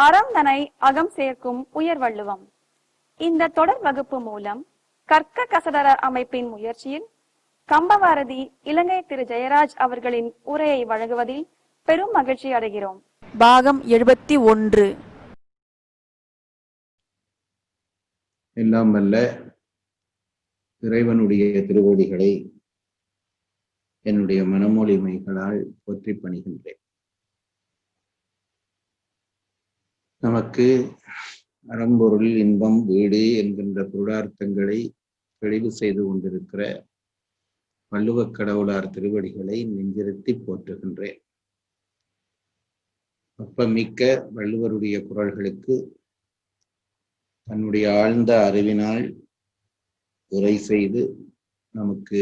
அறம் தனை அகம் சேர்க்கும் உயர் வள்ளுவம். இந்த தொடர் வகுப்பு மூலம் கற்க கசடர அமைப்பின் முயற்சியில் கம்பவாரதி இலங்கை திரு ஜெயராஜ் அவர்களின் உரையை வழங்குவதில் பெரும் மகிழ்ச்சி அடைகிறோம். பாகம் 71. எல்லாம் வல்ல இறைவனுடைய திருவடிகளை என்னுடைய மனமொழிமைகளால் போற்றி பணிகின்றேன். நமக்கு அறம்பொருள் இன்பம் வீடு என்கின்ற பொருளார்த்தங்களை தெளிவு செய்து கொண்டிருக்கிற வள்ளுவக் கடவுளார் திருவடிகளை நெஞ்சிருத்தி போற்றுகின்றேன். வெப்பமிக்க வள்ளுவருடைய குறள்களுக்கு தன்னுடைய ஆழ்ந்த அறிவினால் உரை செய்து நமக்கு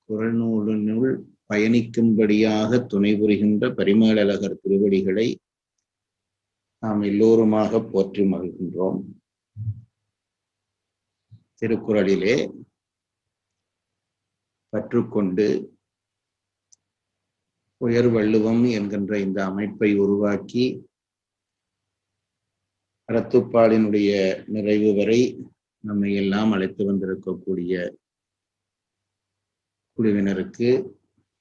குறள் நூலினுள் பயணிக்கும்படியாக துணை புரிகின்ற பரிமேலழகர் திருவடிகளை நாம் எல்லோருமாக போற்றி மகிழ்கின்றோம். திருக்குறளிலே பற்றுக்கொண்டு உயர் வள்ளுவம் என்கின்ற இந்த அமைப்பை உருவாக்கி அறத்துப்பாலினுடைய நிறைவு வரை நம்மை எல்லாம் அழைத்து வந்திருக்கக்கூடிய குழுவினருக்கு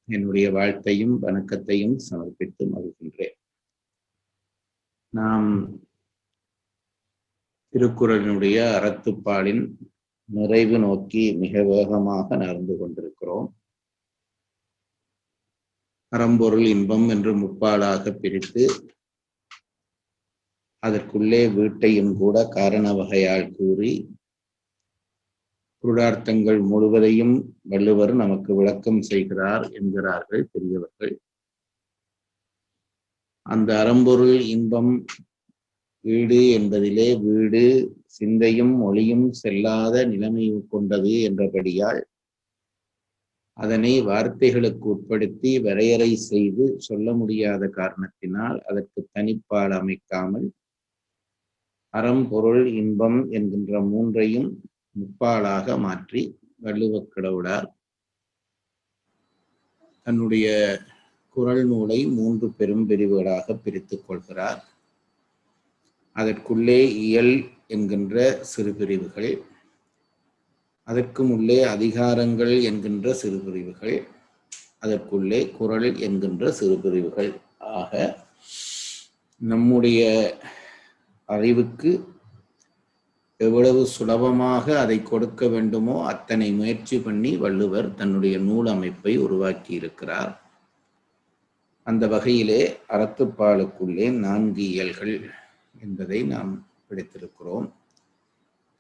என்னுடைய வாழ்த்தையும் வணக்கத்தையும் சமர்ப்பித்து மகிழ்கின்றேன். நாம் திருக்குறளினுடைய அறத்துப்பாலின் நிறைவு நோக்கி மிக வேகமாக நகர்ந்து கொண்டிருக்கிறோம். அறம்பொருள் இன்பம் என்று முப்பாலாக பிரித்து அதற்குள்ளே வீட்டையும் கூட காரண வகையால் கூறி பொருளார்த்தங்கள் முழுவதையும் வள்ளுவர் நமக்கு விளக்கம் செய்கிறார் என்கிறார்கள் பெரியவர்கள். அந்த அறம்பொருள் இன்பம் வீடு என்பதிலே வீடு சிந்தையும் ஒளியும் செல்லாத நிலைமை கொண்டது என்றபடியால் அதனை வார்த்தைகளுக்கு உட்படுத்தி வரையறை செய்து சொல்ல முடியாத காரணத்தினால் அதற்கு தனிப்பால் அமைக்காமல் அறம்பொருள் இன்பம் என்கின்ற மூன்றையும் முப்பாலாக மாற்றி வள்ளுவக் கடவுளார் தன்னுடைய குறள் நூலை 3 பெரும் பிரிவுகளாக பிரித்துக் கொள்கிறார். அதற்குள்ளே இயல் என்கின்ற சிறு பிரிவுகள், அதற்கும் உள்ளே அதிகாரங்கள் என்கின்ற சிறு பிரிவுகள், அதற்குள்ளே குறள் என்கின்ற சிறு பிரிவுகள் ஆக நம்முடைய அறிவுக்கு எவ்வளவு சுலபமாக அதை கொடுக்க வேண்டுமோ அத்தனை முயற்சி பண்ணி வள்ளுவர் தன்னுடைய நூல் அமைப்பை உருவாக்கி இருக்கிறார். அந்த வகையிலே அறத்துப்பாலுக்குள்ளே 4 இயல்கள் என்பதை நாம் படித்திருக்கிறோம்.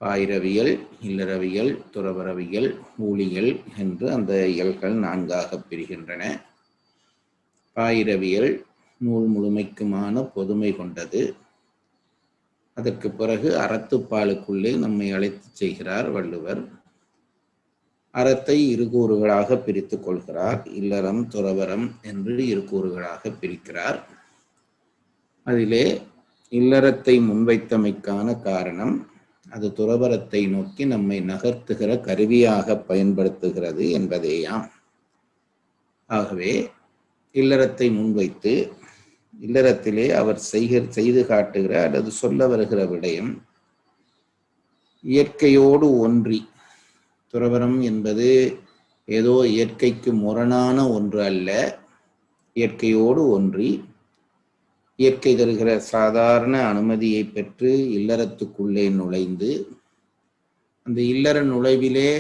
பாயிரவியல், இல்லறவியல், துறவரவியல், ஊழியல் என்று அந்த இயல்கள் 4ஆக பிரிகின்றன. பாயிரவியல் நூல் முழுமைக்குமான பொதுமை கொண்டது. அதற்கு பிறகு அறத்துப்பாலுக்குள்ளே நம்மை அழைத்து செய்கிறார் வள்ளுவர். அறத்தை 2 கூறுகளாக பிரித்து கொள்கிறார். இல்லறம் துறவரம் என்று 2 கூறுகளாக பிரிக்கிறார். அதிலே இல்லறத்தை முன்வைத்தமைக்கான காரணம் அது துறவரத்தை நோக்கி நம்மை நகர்த்துகிற கருவியாக பயன்படுத்துகிறது என்பதேயாம். ஆகவே இல்லறத்தை முன்வைத்து இல்லறத்திலே அவர் செய்து காட்டுகிற அல்லது சொல்ல வருகிற விடயம் இயற்கையோடு ஒன்றி, துறவரம் என்பது ஏதோ இயற்கைக்கு முரணான ஒன்று அல்ல, இயற்கையோடு ஒன்றி இயற்கை தருகிற சாதாரண அனுமதியை பெற்று இல்லறத்துக்குள்ளே நுழைந்து அந்த இல்லற நுழைவிலே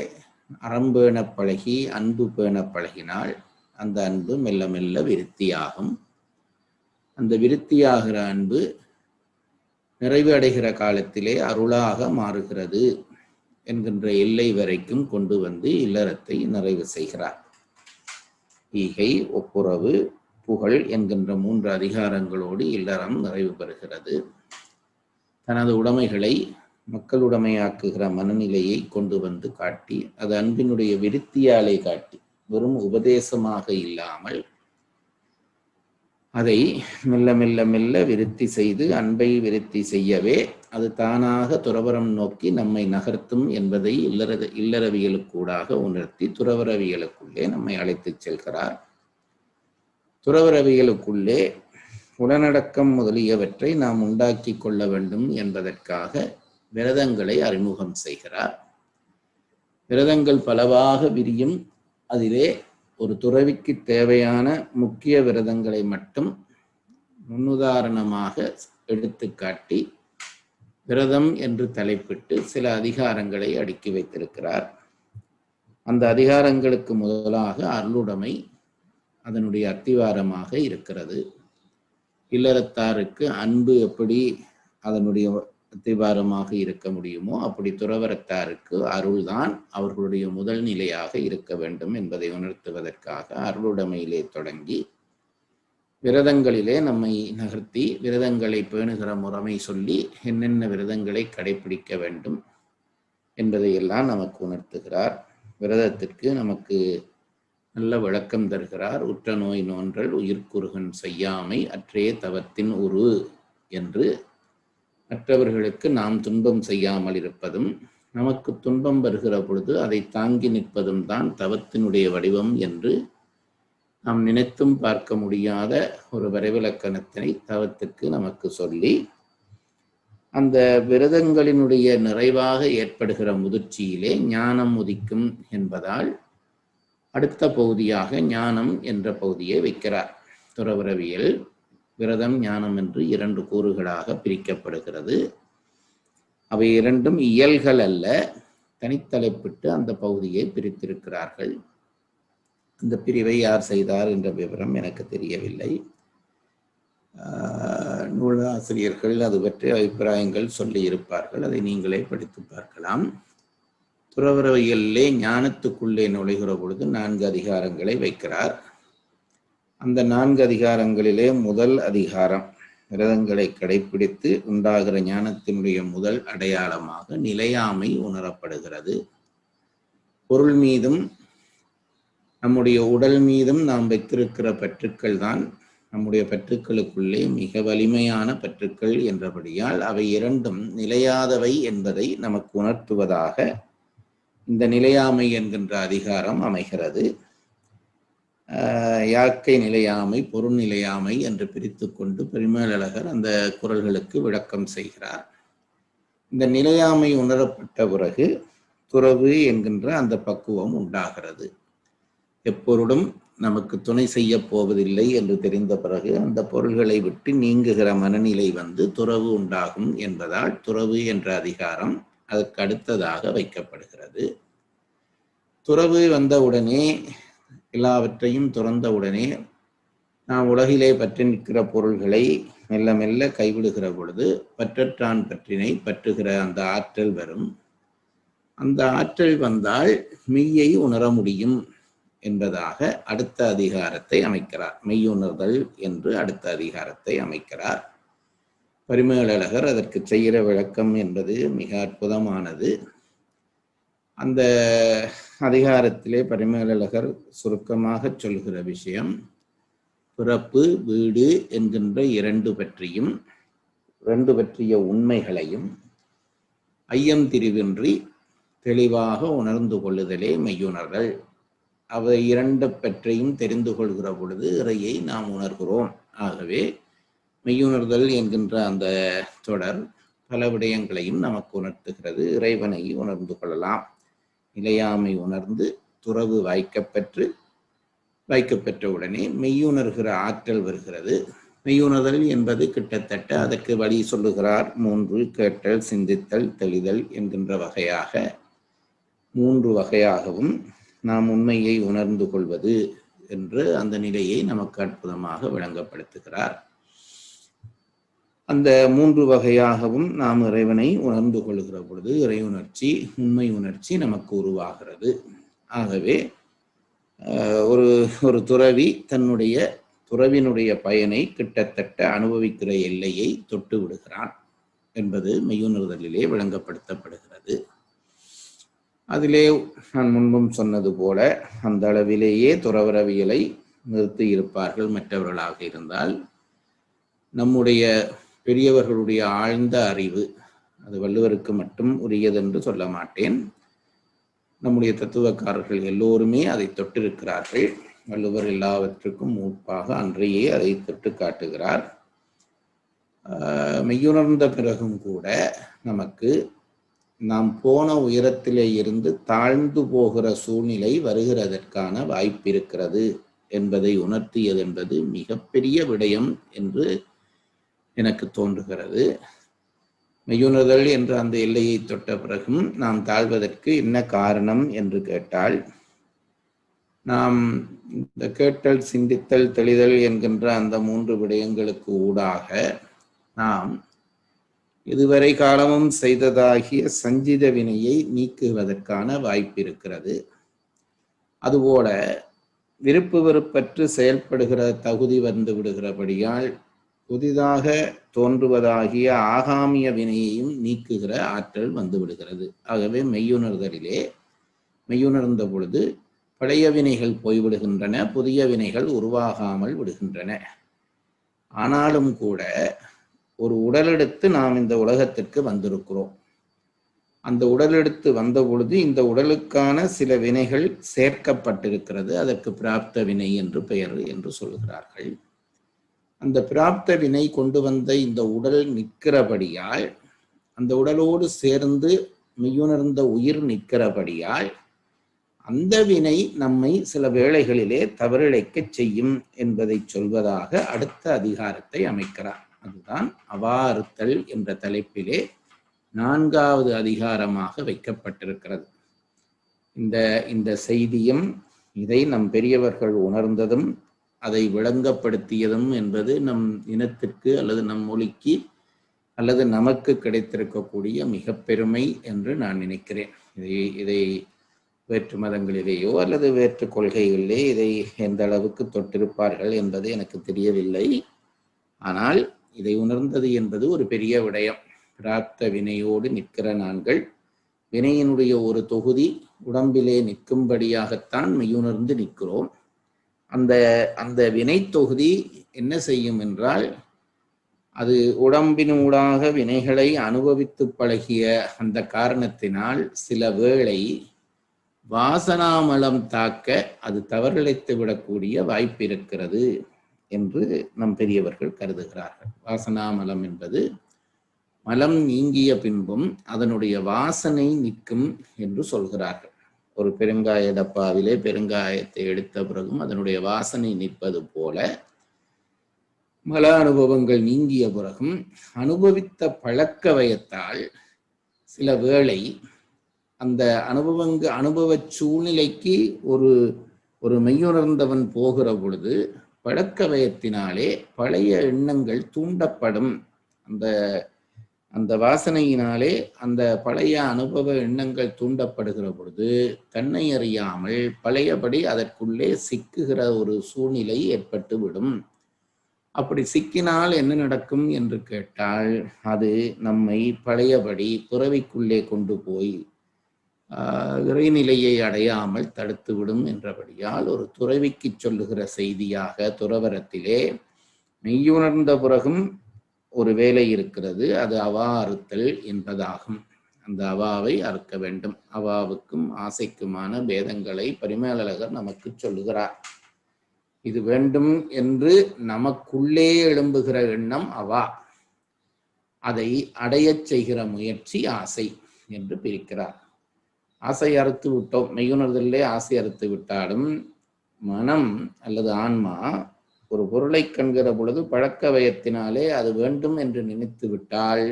அறம் பேண பழகி அன்பு பேண பழகினால் அந்த அன்பு மெல்ல மெல்ல விருத்தியாகும். அந்த விருத்தியாகிற அன்பு நிறைவு அடைகிற காலத்திலே அருளாக மாறுகிறது என்கின்ற எல்லை வரைக்கும் கொண்டு வந்து இல்லறத்தை நிறைவு செய்கிறார். ஈகை, ஒப்புரவு, புகழ் என்கின்ற 3 அதிகாரங்களோடு இல்லறம் நிறைவு பெறுகிறது. தனது உடைமைகளை மக்களுடைமையாக்குகிற மனநிலையை கொண்டு வந்து காட்டி, அது அன்பினுடைய விருத்தியாலே காட்டி, வெறும் உபதேசமாக இல்லாமல் அதை மெல்ல மெல்ல மெல்ல விருத்தி செய்து அன்பை விருத்தி செய்யவே அது தானாக துறவரம் நோக்கி நம்மை நகர்த்தும் என்பதை இல்லறவியலுக்கூடாக உணர்த்தி துறவரவியலுக்குள்ளே நம்மை அழைத்து செல்கிறார். துறவரவியலுக்குள்ளே புலனடக்கம் முதலியவற்றை நாம் உண்டாக்கி கொள்ள வேண்டும் என்பதற்காக விரதங்களை அறிமுகம் செய்கிறார். விரதங்கள் பலவாக விரியும். அதிலே ஒரு துறவிக்கு தேவையான முக்கிய விரதங்களை மட்டும் முன்னுதாரணமாக எடுத்துக்காட்டி விரதம் என்று தலைப்பிட்டு சில அதிகாரங்களை அடுக்கி வைத்திருக்கிறார். அந்த அதிகாரங்களுக்கு முதலாக அருளுடைமை அதனுடைய அத்திவாரமாக இருக்கிறது. இல்லறத்தாருக்கு அன்பு எப்படி அதனுடைய அத்திவாரமாக இருக்க முடியுமோ அப்படி துறவரத்தாருக்கு அருள்தான் அவர்களுடைய முதல் நிலையாக இருக்க வேண்டும் என்பதை உணர்த்துவதற்காக அருளுடைமையிலே தொடங்கி விரதங்களிலே நம்மை நகர்த்தி விரதங்களை பேணுகிற முறைமை சொல்லி என்னென்ன விரதங்களை கடைபிடிக்க வேண்டும் என்பதையெல்லாம் நமக்கு உணர்த்துகிறார். விரதத்திற்கு நமக்கு நல்ல விளக்கம் தருகிறார். உற்ற நோய் நோன்றல் உயிர்க்குறுகன் செய்யாமை அற்றே தவத்தின் உரு என்று மற்றவர்களுக்கு நாம் துன்பம் செய்யாமல் இருப்பதும் நமக்கு துன்பம் வருகிற பொழுது அதை தாங்கி நிற்பதும் தான் தவத்தினுடைய வடிவம் என்று நாம் நினைத்தும் பார்க்க முடியாத ஒரு வரைவிலக்கணத்தினை தவத்திற்கு நமக்கு சொல்லி அந்த விரதங்களினுடைய நிறைவாக ஏற்படுகிற முதிர்ச்சியிலே ஞானம் உதிக்கும் என்பதால் அடுத்த பகுதியாக ஞானம் என்ற பகுதியை வைக்கிறார். துறவரவியல் விரதம் ஞானம் என்று 2 கூறுகளாக பிரிக்கப்படுகிறது. அவை இரண்டும் இயல்கள் அல்ல, தனித்தலைப்பிட்டு அந்த பகுதியை பிரித்திருக்கிறார்கள். அந்த பிரிவை யார் செய்தார் என்ற விவரம் எனக்கு தெரியவில்லை. நூலாசிரியர்கள் அது பற்றி அபிப்பிராயங்கள் சொல்லி இருப்பார்கள், அதை நீங்களே படித்து பார்க்கலாம். துறவரவியலிலே ஞானத்துக்குள்ளே நுழைகிற பொழுது 4 அதிகாரங்களை வைக்கிறார். அந்த 4 அதிகாரங்களிலே முதல் அதிகாரம் விரதங்களை கடைபிடித்து உண்டாகிற ஞானத்தினுடைய முதல் அடையாளமாக நிலையாமை உணரப்படுகிறது. பொருள் மீதும் நம்முடைய உடல் மீதும் நாம் வைத்திருக்கிற பற்றுக்கள் தான் நம்முடைய பற்றுக்களுக்குள்ளே மிக வலிமையான பற்றுக்கள் என்றபடியால் அவை இரண்டும் நிலையாதவை என்பதை நமக்கு உணர்த்துவதாக இந்த நிலையாமை என்கின்ற அதிகாரம் அமைகிறது. யாக்கை நிலையாமை பொருள் நிலையாமை என்று பிரித்து கொண்டு பெருமேலழகர் அந்த குறள்களுக்கு விளக்கம் செய்கிறார். இந்த நிலையாமை உணரப்பட்ட பிறகு துறவு என்கின்ற அந்த பக்குவம் உண்டாகிறது. எப்பொருளும் நமக்கு துணை செய்ய போவதில்லை என்று தெரிந்த பிறகு அந்த பொருள்களை விட்டு நீங்குகிற மனநிலை வந்து துறவு உண்டாகும் என்பதால் துறவு என்ற அதிகாரம் அதற்கு அடுத்ததாக வைக்கப்படுகிறது. துறவு வந்தவுடனே எல்லாவற்றையும் துறந்தவுடனே நாம் உலகிலே பற்றி நிற்கிற பொருள்களை மெல்ல மெல்ல கைவிடுகிற பொழுது பற்றற்றான் பற்றினை பற்றுகிற அந்த ஆற்றல் வரும். அந்த ஆற்றல் வந்தால் மெய்யை உணர முடியும் என்பதாக அடுத்த அதிகாரத்தை அமைக்கிறார். மெய்யுணர்தல் என்று அடுத்த அதிகாரத்தை அமைக்கிறார். பரிமேலழகர் அதற்கு செய்கிற விளக்கம் என்பது மிக அற்புதமானது. அந்த அதிகாரத்திலே பரிமேலழகர் சுருக்கமாக சொல்கிற விஷயம் பிறப்பு வீடு என்கின்ற 2 பற்றியும் 2 பற்றிய உண்மைகளையும் ஐயம் திரிவின்றி தெளிவாக உணர்ந்து கொள்ளுதலே மெய்யுணர்தல். அவை 2 பற்றியும் தெரிந்து கொள்கிற பொழுது இறையை நாம் உணர்கிறோம். ஆகவே மெய்யுணர்தல் என்கின்ற அந்த தொடர் பல விடயங்களையும் நமக்கு உணர்த்துகிறது. இறைவனை உணர்ந்து கொள்ளலாம். நிலையாமை உணர்ந்து துறவு வாய்க்கப்பெற்ற உடனே மெய்யுணர்கிற ஆற்றல் வருகிறது. மெய்யுணர்தல் என்பது கிட்டத்தட்ட அதற்கு வழி சொல்லுகிறார். 3 கேட்டல் சிந்தித்தல் தெளிதல் என்கின்ற வகையாக 3 வகையாகவும் நாம் உண்மையை உணர்ந்து கொள்வது என்று அந்த நிலையை நமக்கு அற்புதமாக விளங்கப்படுத்துகிறார். அந்த 3 வகையாகவும் நாம் இறைவனை உணர்ந்து கொள்கிற பொழுது இறை உணர்ச்சி உண்மை உணர்ச்சி நமக்கு உருவாகிறது. ஆகவே ஒரு துறவி தன்னுடைய துறவினுடைய பயனை கிட்டத்தட்ட அனுபவிக்கிற எல்லையை தொட்டு விடுகிறான் என்பது மெய்யுணர்தலிலே விளங்கப்படுத்தப்படுகிறது. அதிலே நான் முன்பும் சொன்னது போல அந்த அளவிலேயே துறவரவியலை நிறுத்தி இருப்பார்கள் மற்றவர்களாக இருந்தால். நம்முடைய பெரியவர்களுடைய ஆழ்ந்த அறிவு, அது வள்ளுவருக்கு மட்டும் உரியதென்று சொல்ல மாட்டேன், நம்முடைய தத்துவக்காரர்கள் எல்லோருமே அதை தொட்டிருக்கிறார்கள். வள்ளுவர் எல்லாவற்றுக்கும் மூப்பாக அன்றையே அதை தொட்டு காட்டுகிறார். மெய்யுணர்ந்த பிறகும் கூட நமக்கு நாம் போன உயரத்திலே இருந்து தாழ்ந்து போகிற சூழ்நிலை வருகிறதற்கான வாய்ப்பு இருக்கிறது என்பதை உணர்த்தியது என்பது மிகப்பெரிய விடயம் என்று எனக்கு தோன்றுகிறது. மெய்யுணர்தல் என்ற அந்த எல்லையை தொட்ட பிறகும் நாம் தாழ்வதற்கு என்ன காரணம் என்று கேட்டால், நாம் இந்த கேட்டல், சிந்தித்தல், தெளிதல் என்கின்ற அந்த 3 விடயங்களுக்கு ஊடாக நாம் இதுவரை காலமும் செய்ததாகிய சஞ்சித வினையை நீக்குவதற்கான வாய்ப்பு இருக்கிறது. அதுபோல விருப்பு வெறுப்பற்று செயல்படுகிற தகுதி வந்து விடுகிறபடியால் புதிதாக தோன்றுவதாகிய ஆகாமிய வினையையும் நீக்குகிற ஆற்றல் வந்து விடுகிறது. ஆகவே மெய்யுணர்தலிலே மெய்யுணர்ந்த பொழுது பழைய வினைகள் போய்விடுகின்றன, புதிய வினைகள் உருவாகாமல் விடுகின்றன. ஆனாலும் கூட ஒரு உடலெடுத்து நாம் இந்த உலகத்திற்கு வந்திருக்கிறோம். அந்த உடலெடுத்து வந்த பொழுது இந்த உடலுக்கான சில வினைகள் சேர்க்கப்பட்டிருக்கிறது. அதற்கு பிராப்த வினை என்று பெயர் என்று சொல்கிறார்கள். அந்த பிராப்த வினை கொண்டு வந்த இந்த உடல் நிற்கிறபடியால், அந்த உடலோடு சேர்ந்து மெய்யுணர்ந்த உயிர் நிற்கிறபடியால், அந்த வினை நம்மை சில வேளைகளிலே தவறிழைக்க செய்யும் என்பதை சொல்வதாக அடுத்த அதிகாரத்தை அமைக்கிறார். அதுதான் அவாறுத்தல் என்ற தலைப்பிலே 4வது அதிகாரமாக வைக்கப்பட்டிருக்கிறது. இந்த செய்தியும் இதை நம் பெரியவர்கள் உணர்ந்ததும் அதை விளங்கப்படுத்தியதும் என்பது நம் இனத்திற்கு அல்லது நம் மொழிக்கு அல்லது நமக்கு கிடைத்திருக்கக்கூடிய மிக பெருமை என்று நான் நினைக்கிறேன். இதை வேற்று மதங்களிலேயோ அல்லது வேற்று கொள்கைகளிலே இதை எந்த அளவுக்கு தொட்டிருப்பார்கள் என்பது எனக்கு தெரியவில்லை. ஆனால் இதை உணர்ந்தது என்பது ஒரு பெரிய விடயம். பிராப்த வினையோடு நிற்கிற நாங்கள் வினையினுடைய ஒரு தொகுதி உடம்பிலே நிற்கும்படியாகத்தான் மெய்யுணர்ந்து நிற்கிறோம். அந்த வினை தொகுதி என்ன செய்யும் என்றால், அது உடம்பினூடாக வினைகளை அனுபவித்து பழகிய அந்த காரணத்தினால் சில வேளை வாசனாமலம் தாக்க அது தவறிழைத்து விடக்கூடிய வாய்ப்பு இருக்கிறது என்று நம் பெரியவர்கள் கருதுகிறார்கள். வாசனாமலம் என்பது மலம் நீங்கிய பின்பும் அதனுடைய வாசனை நிற்கும் என்று சொல்கிறார்கள். ஒரு பெருங்காய டப்பாவிலே பெருங்காயத்தை எடுத்த பிறகும் அதனுடைய வாசனை நிற்பது போல மல அனுபவங்கள் நீங்கிய பிறகும் அனுபவித்த பழக்க வயத்தால் சில வேளை அந்த அனுபவ சூழ்நிலைக்கு ஒரு மெய்யுணர்ந்தவன் போகிற பொழுது பழக்க வயத்தினாலே பழைய எண்ணங்கள் தூண்டப்படும். அந்த வாசனையினாலே அந்த பழைய அனுபவ எண்ணங்கள் தூண்டப்படுகிற பொழுது தன்னை அறியாமல் பழையபடி அதற்குள்ளே சிக்குகிற ஒரு சூழ்நிலை ஏற்பட்டு விடும். அப்படி சிக்கினால் என்ன நடக்கும் என்று கேட்டால், அது நம்மை பழையபடி துறவிக்குள்ளே கொண்டு போய் இறைநிலையை அடையாமல் தடுத்துவிடும் என்றபடியால் ஒரு துறவிக்கு சொல்லுகிற செய்தியாக துறவரத்திலே மெய்யுணர்ந்த பிறகும் ஒரு வேலை இருக்கிறது. அது அவா அறுத்தல் என்பதாகும். அந்த அவாவை அறுக்க வேண்டும். அவாவுக்கும் ஆசைக்குமான பேதங்களை பரிமேலழகர் நமக்கு சொல்லுகிறார். இது வேண்டும் என்று நமக்குள்ளே எழும்புகிற எண்ணம் அவா, அதை அடையச் செய்கிற முயற்சி ஆசை என்று பிரிக்கிறார். ஆசை அறுத்து விட்டோம், மெய்யுணர்தலே ஆசை அறுத்து விட்டாலும் மனம் அல்லது ஆன்மா ஒரு பொருளை கண்கிற பொழுது பழக்க வயத்தினாலே அது வேண்டும் என்று நினைத்து விட்டால்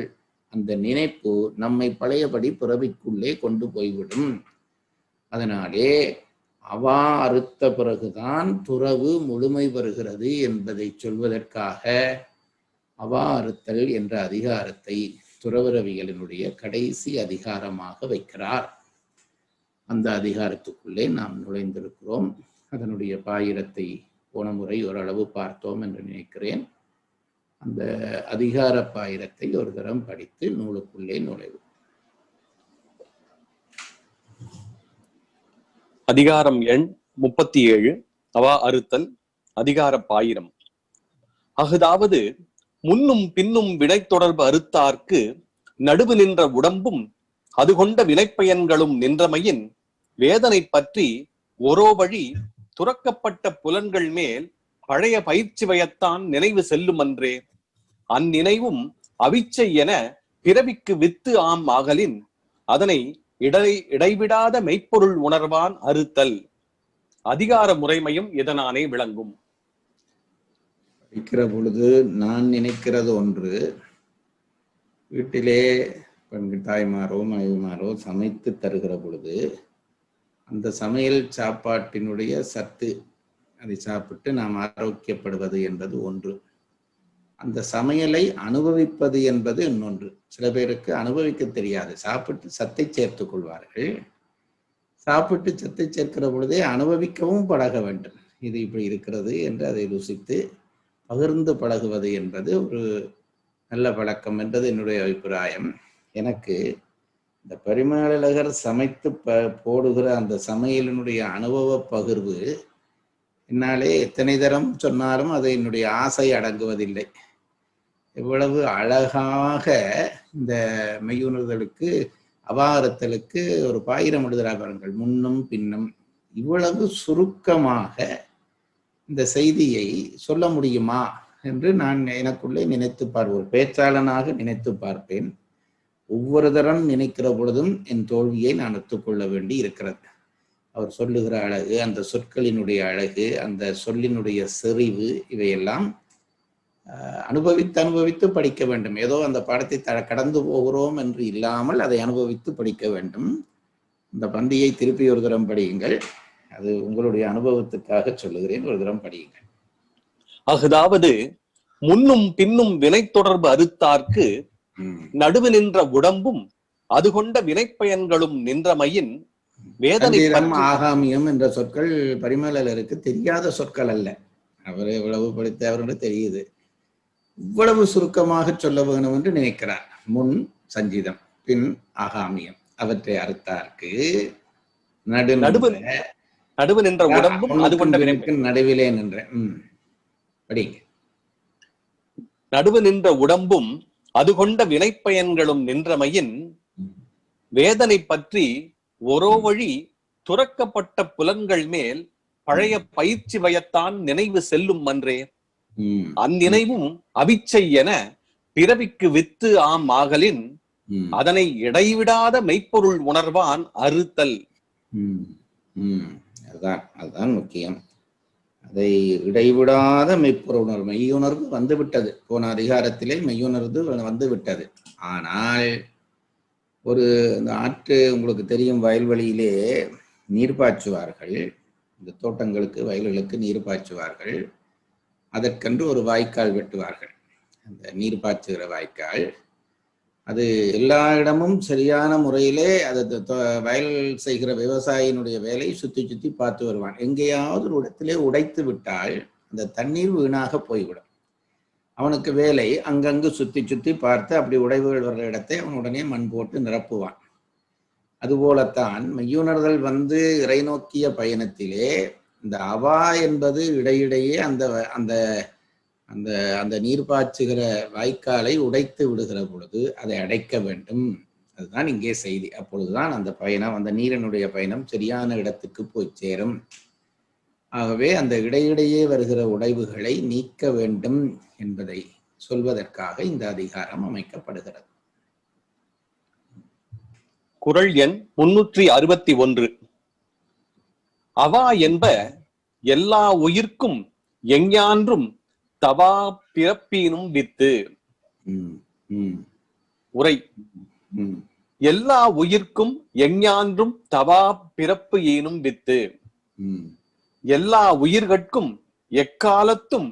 அந்த நினைப்பு நம்மை பழையபடி பிறவிக்குள்ளே கொண்டு போய்விடும். அதனாலே அவா அறுத்த பிறகுதான் துறவு முழுமை பெறுகிறது என்பதை சொல்வதற்காக அவா அறுத்தல் என்ற அதிகாரத்தை துறவரவியலினுடைய கடைசி அதிகாரமாக வைக்கிறார். அந்த அதிகாரத்துக்குள்ளே நாம் நுழைந்திருக்கிறோம். அதனுடைய பாயிரத்தை போன முறை ஓரளவு பார்த்தோம் என்று நினைக்கிறேன். அந்த அதிகார பாயிரத்தை ஒரு தரம் படித்து நூலுக்குள்ளே நுழைவோம். அதிகாரம் எண் 37, அவா அறுத்தல், அதிகார பாயிரம். அஃதாவது முன்னும் பின்னும் வினை தொடர்பு அறுத்தார்க்கு நடுவு நின்ற உடம்பும் அது கொண்ட வினைப்பயன்களும் நின்றமையின் வேதனை பற்றி ஒரோ வழி துறக்கப்பட்ட புலன்கள் மேல் பழைய பயிற்சி வயத்தான் நினைவு செல்லும் அன்றே. அந்நினைவும் அவிச்சை என பிறவிக்கு வித்து ஆம் ஆகலின் அதனை இடைவிடாத மெய்ப்பொருள் உணர்வான் அறுத்தல். அதிகார முறைமையும் இதனானே விளங்கும். படிக்கிற பொழுது நான் நினைக்கிறது ஒன்று, வீட்டிலே பெண்கள் தாய்மாரோ மனைவிமாரோ சமைத்து தருகிற பொழுது அந்த சமையல் சாப்பாட்டினுடைய சத்து, அதை சாப்பிட்டு நாம் ஆரோக்கியப்படுவது என்பது ஒன்று. அந்த சமையலை அனுபவிப்பது என்பது இன்னொன்று. சில பேருக்கு அனுபவிக்க தெரியாது, சாப்பிட்டு சத்தை சேர்த்துக் கொள்வார்கள். சாப்பிட்டு சத்தை சேர்க்கிற பொழுதே அனுபவிக்கவும் பழக வேண்டும். இது இப்படி இருக்கிறது என்று அதை ருசித்து பகிர்ந்து பழகுவது என்பது ஒரு நல்ல பழக்கம் என்பது என்னுடைய அபிப்பிராயம். எனக்கு இந்த பரிமேலழகர் சமைத்து போடுகிற அந்த சமையலினுடைய அனுபவ பகிர்வு என்னாலே எத்தனை தரம் சொன்னாலும் அது என்னுடைய ஆசை அடங்குவதில்லை. எவ்வளவு அழகாக இந்த மெய்யுணர்தலுக்கு அபாரத்தலுக்கு ஒரு பாயிரம் எழுதுகிறார் பாருங்கள், முன்னும் பின்னும். இவ்வளவு சுருக்கமாக இந்த செய்தியை சொல்ல முடியுமா என்று நான் எனக்குள்ளே நினைத்து பார்ப்பேன். ஒரு பேச்சாளனாக நினைத்து பார்ப்பேன். ஒவ்வொரு தரம் நினைக்கிற பொழுதும் என் தோல்வியை நான் ஒத்துக்கொள்ள வேண்டி இருக்கிறது. அவர் சொல்லுகிற அழகு, அந்த சொற்களினுடைய அழகு, அந்த சொல்லினுடைய செறிவு, இவையெல்லாம் அனுபவித்து படிக்க வேண்டும். ஏதோ அந்த பாடத்தை கடந்து போகிறோம் என்று இல்லாமல் அதை அனுபவித்து படிக்க வேண்டும். இந்த பந்தியை திருப்பி ஒரு தரம் படியுங்கள். அது உங்களுடைய அனுபவத்துக்காக சொல்லுகிறேன், ஒரு தரம் படியுங்கள். அதாவது முன்னும் பின்னும் வினை தொடர்பு அறுத்தார்க்கு நடுவு நின்ற உடம்பும் அது கொண்ட வினைப்பயன்களும் நின்றமையின் வேதனை. ஆகாமியம் என்ற சொற்கள் பரிமேலழகருக்கு தெரியாத சொற்கள் அல்ல. அவர் எவ்வளவு படித்த அவருக்கு தெரியுது. இவ்வளவு சுருக்கமாக சொல்ல வேணும் என்று நினைக்கிறார். முன் சஞ்சிதம், பின் ஆகாமியம், அவற்றை அறுத்தார்க்கு நடுவு நின்ற உடம்பும் அது கொண்ட நடுவிலே நின்ற படிங்க. நடுவு நின்ற உடம்பும் அது கொண்ட வினைப்பயன்களும் நின்றமையின் வேதனை பற்றி ஒரோ வழி துறக்கப்பட்ட புலன்கள் மேல் பழைய பயிற்சி வயத்தான் நினைவு செல்லும் அன்றே. அந்நினைவும் அவிச்சை என பிறவிக்கு வித்து ஆம் ஆகலின் அதனை இடைவிடாத மெய்ப்பொருள் உணர்வான் அறுத்தல். அதுதான் முக்கியம். அதை இடைவிடாத மெய்ப்பொருள் உணர்வு, மெய்யுணர்வு வந்து விட்டது. போன அதிகாரத்திலே மெய்யுணர்வு வந்து விட்டது. ஆனால் ஒரு இந்த ஆற்று, உங்களுக்கு தெரியும், வயல்வெளியிலே நீர் பாய்ச்சுவார்கள். இந்த தோட்டங்களுக்கு வயல்களுக்கு நீர் பாய்ச்சுவார்கள். அதற்கென்று ஒரு வாய்க்கால் வெட்டுவார்கள். அந்த நீர் பாய்ச்சுகிற வாய்க்கால் அது எல்லா இடமும் சரியான முறையிலே அது வயல் செய்கிற விவசாயினுடைய வேலையை சுற்றி சுற்றி பார்த்து வருவான். எங்கேயாவது ஒரு இடத்திலே உடைத்து விட்டால் அந்த தண்ணீர் வீணாக போய்விடும். அவனுக்கு வேலை அங்கங்கு சுற்றி சுற்றி பார்த்து அப்படி உடைவுகள் வர்ற இடத்தை அவன் உடனே மண் போட்டு நிரப்புவான். அதுபோலத்தான் மெய்யுணர்தல் வந்து இறை நோக்கிய பயணத்திலே இந்த அவா என்பது இடையிடையே அந்த அந்த அந்த அந்த நீர் பாய்ச்சுகிற வாய்க்காலை உடைத்து விடுகிற பொழுது அதை அடைக்க வேண்டும். அதுதான் இங்கே செய்தி. அப்பொழுதுதான் அந்த பயணம், அந்த நீரினுடைய பயணம் சரியான இடத்துக்கு போய் சேரும். ஆகவே அந்த இடையிடையே வருகிற உடைவுகளை நீக்க வேண்டும் என்பதை சொல்வதற்காக இந்த அதிகாரம் அமைக்கப்படுகிறது. குறள் எண் 361. அவா என்ப எல்லா உயிர்க்கும் எஞ்ஞான்றும் தவா பிறப்பீனும் வித்து. உரை: எல்லா உயிர்க்கும் எஞ்ஞான்றும் தவா பிறப்பு ஈனும் வித்து. எல்லா உயிர்கட்கும் எக்காலத்தும்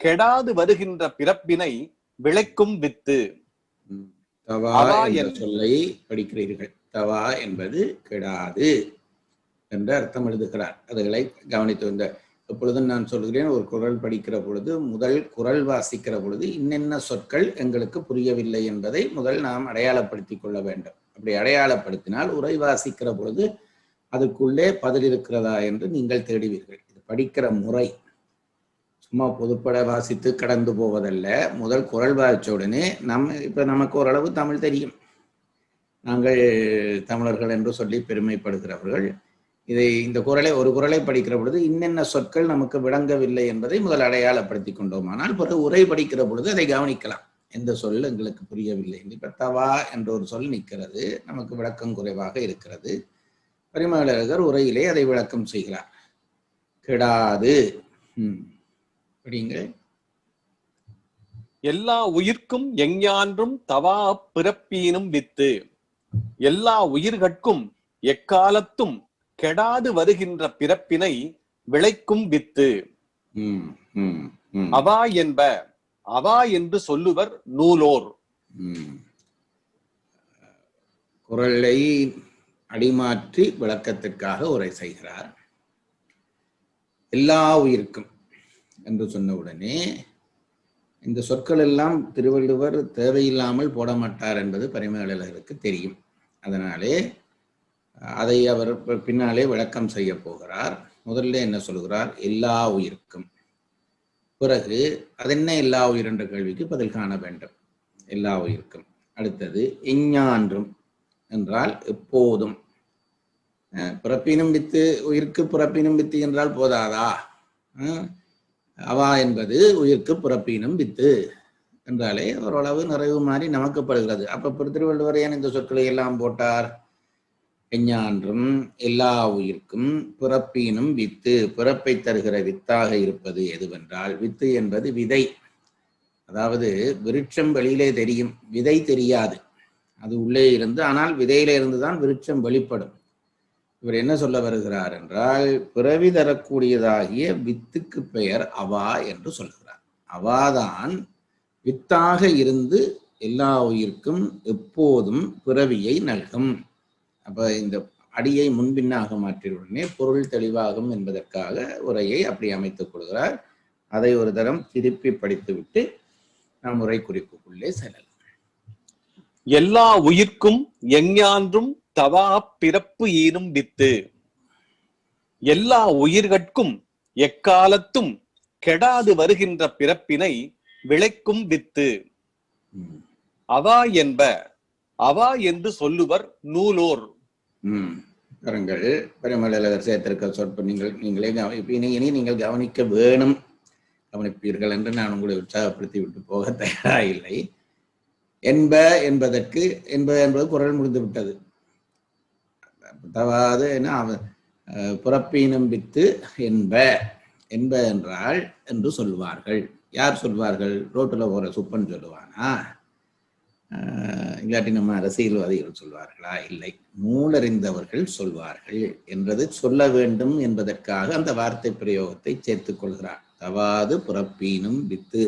கெடாது வருகின்ற பிறப்பினை விளைக்கும் வித்து. தவா என்ற சொல்லை படிக்கிறீர்கள். தவா என்பது கெடாது என்ற அர்த்தம் எழுதுகிறார். அதுகளை கவனித்து வந்த எப்பொழுதும் நான் சொல்கிறேன், ஒரு குறள் படிக்கிற பொழுது முதல் குறள் வாசிக்கிற பொழுது இன்னென்ன சொற்கள் எங்களுக்கு புரியவில்லை என்பதை முதல் நாம் அடையாளப்படுத்திக் கொள்ள வேண்டும். அப்படி அடையாளப்படுத்தினால் உரை வாசிக்கிற பொழுது அதுக்குள்ளே பதில் இருக்கிறதா என்று நீங்கள் தேடுவீர்கள். இது படிக்கிற முறை சும்மா பொதுப்பட வாசித்து கடந்து போவதல்ல. முதல் குறள் வாசிச்ச உடனே நமக்கு ஓரளவு தமிழ் தெரியும். நாங்கள் தமிழர்கள் என்று சொல்லி பெருமைப்படுகிறவர்கள். இந்த ஒரு குறளை படிக்கிற பொழுது இன்னென்ன சொற்கள் நமக்கு விளங்கவில்லை என்பதை முதல் அடையாளப்படுத்தி கொண்டோமானால் பிறகு உரை படிக்கிற பொழுது அதை கவனிக்கலாம். எந்த சொல் எங்களுக்கு புரியவில்லை. இப்ப தவா என்ற ஒரு சொல் நிற்கிறது, நமக்கு விளக்கம் குறைவாக இருக்கிறது. பரிமேலழகர் உரையிலே அதை விளக்கம் செய்கிறார். கெடாது. அப்படிங்க. எல்லா உயிர்க்கும் எஞ்ஞான்றும் தவா பிறப்பீனும் வித்து, எல்லா உயிர்கட்கும் எக்காலத்தும் கெடாது வருகின்ற பிறப்பினை விளைக்கும் வித்து. அவா என்ப, அவா என்று சொல்லுவர் நூலோர். குறளை அடிமாற்றி விளக்கத்திற்காக உரை செய்கிறார். எல்லா உயிர்க்கும் என்று சொன்னவுடனே இந்த சொற்கள் எல்லாம் திருவள்ளுவர் தேவையில்லாமல் போட மாட்டார் என்பது பரிமேலழகருக்கு தெரியும். அதனாலே அதை அவர் பின்னாலே விளக்கம் செய்ய போகிறார். முதல்ல என்ன சொல்கிறார்? எல்லா உயிர்க்கும். பிறகு அதென்ன எல்லா உயிர் என்ற கேள்விக்கு பதில் காண வேண்டும். எல்லா உயிர்க்கும். அடுத்தது எஞ்ஞான்றும் என்றால் எப்போதும். பிறப்பினும் வித்து, உயிர்க்கு பிறப்பினும் வித்து என்றால் போதாதா? அவா என்பது உயிர்க்கு பிறப்பினும் வித்து என்றாலே ஓரளவு நிறைவு மாறி நமக்குப்படுகிறது. அப்ப திருவள்ளுவர் ஏன் இந்த சொற்களை எல்லாம் போட்டார்? எஞ்ஞான்றும் எல்லா உயிர்க்கும் பிறப்பினும் வித்து, பிறப்பை தருகிற வித்தாக இருப்பது எதுவென்றால், வித்து என்பது விதை. அதாவது விருட்சம் வெளியிலே தெரியும், விதை தெரியாது, அது உள்ளே இருந்து, ஆனால் விதையில இருந்துதான் விருட்சம் வெளிப்படும். இவர் என்ன சொல்ல வருகிறார் என்றால், பிறவி தரக்கூடியதாகிய வித்துக்கு பெயர் அவா என்று சொல்கிறார். அவாதான் வித்தாக இருந்து எல்லா உயிர்க்கும் எப்போதும் பிறவியை நல்கும். அப்ப இந்த அடியை முன்பின்னாக மாற்றியுடனே பொருள் தெளிவாகும் என்பதற்காக உரையை அப்படி அமைத்துக் கொள்கிறார். அதை ஒரு தரம் திருப்பி படித்துவிட்டு நாம் உரை குறிப்புக்குள்ளே செல்லலாம். எல்லா உயிர்க்கும் எஞ்ஞான்றும் தவா பிறப்பு ஈனும் வித்து, எல்லா உயிர்கட்கும் எக்காலத்தும் கெடாது வருகின்ற பிறப்பினை விளைக்கும் வித்து. அவா என்ப, அவா என்று சொல்லுவர் நூலோர். பாருங்கள், பரிமேலழகர் சேர்த்திருக்க சொற்ப நீங்களே இனி நீங்கள் கவனிக்க வேணும், கவனிப்பீர்கள் என்று நான் உங்களை உற்சாகப்படுத்தி விட்டு போக தயாராயில்லை. என்ப என்பதற்கு, என்பது குரல் முடிந்து விட்டது. அதாவது என்ன, பிறப்பினும் வித்து என்ப, என்ப என்றால் என்று சொல்வார்கள். யார் சொல்வார்கள்? ரோட்டில் போற சுப்பன் சொல்லுவானா? இல்லாட்டி நம்ம அரசியல்வாதிகள் சொல்வார்களா? இல்லை, நூலறிந்தவர்கள் சொல்வார்கள் என்றது சொல்ல வேண்டும் என்பதற்காக அந்த வார்த்தை பிரயோகத்தை சேர்த்துக் கொள்கிறார். தவாது பிறப்பினும் வித்து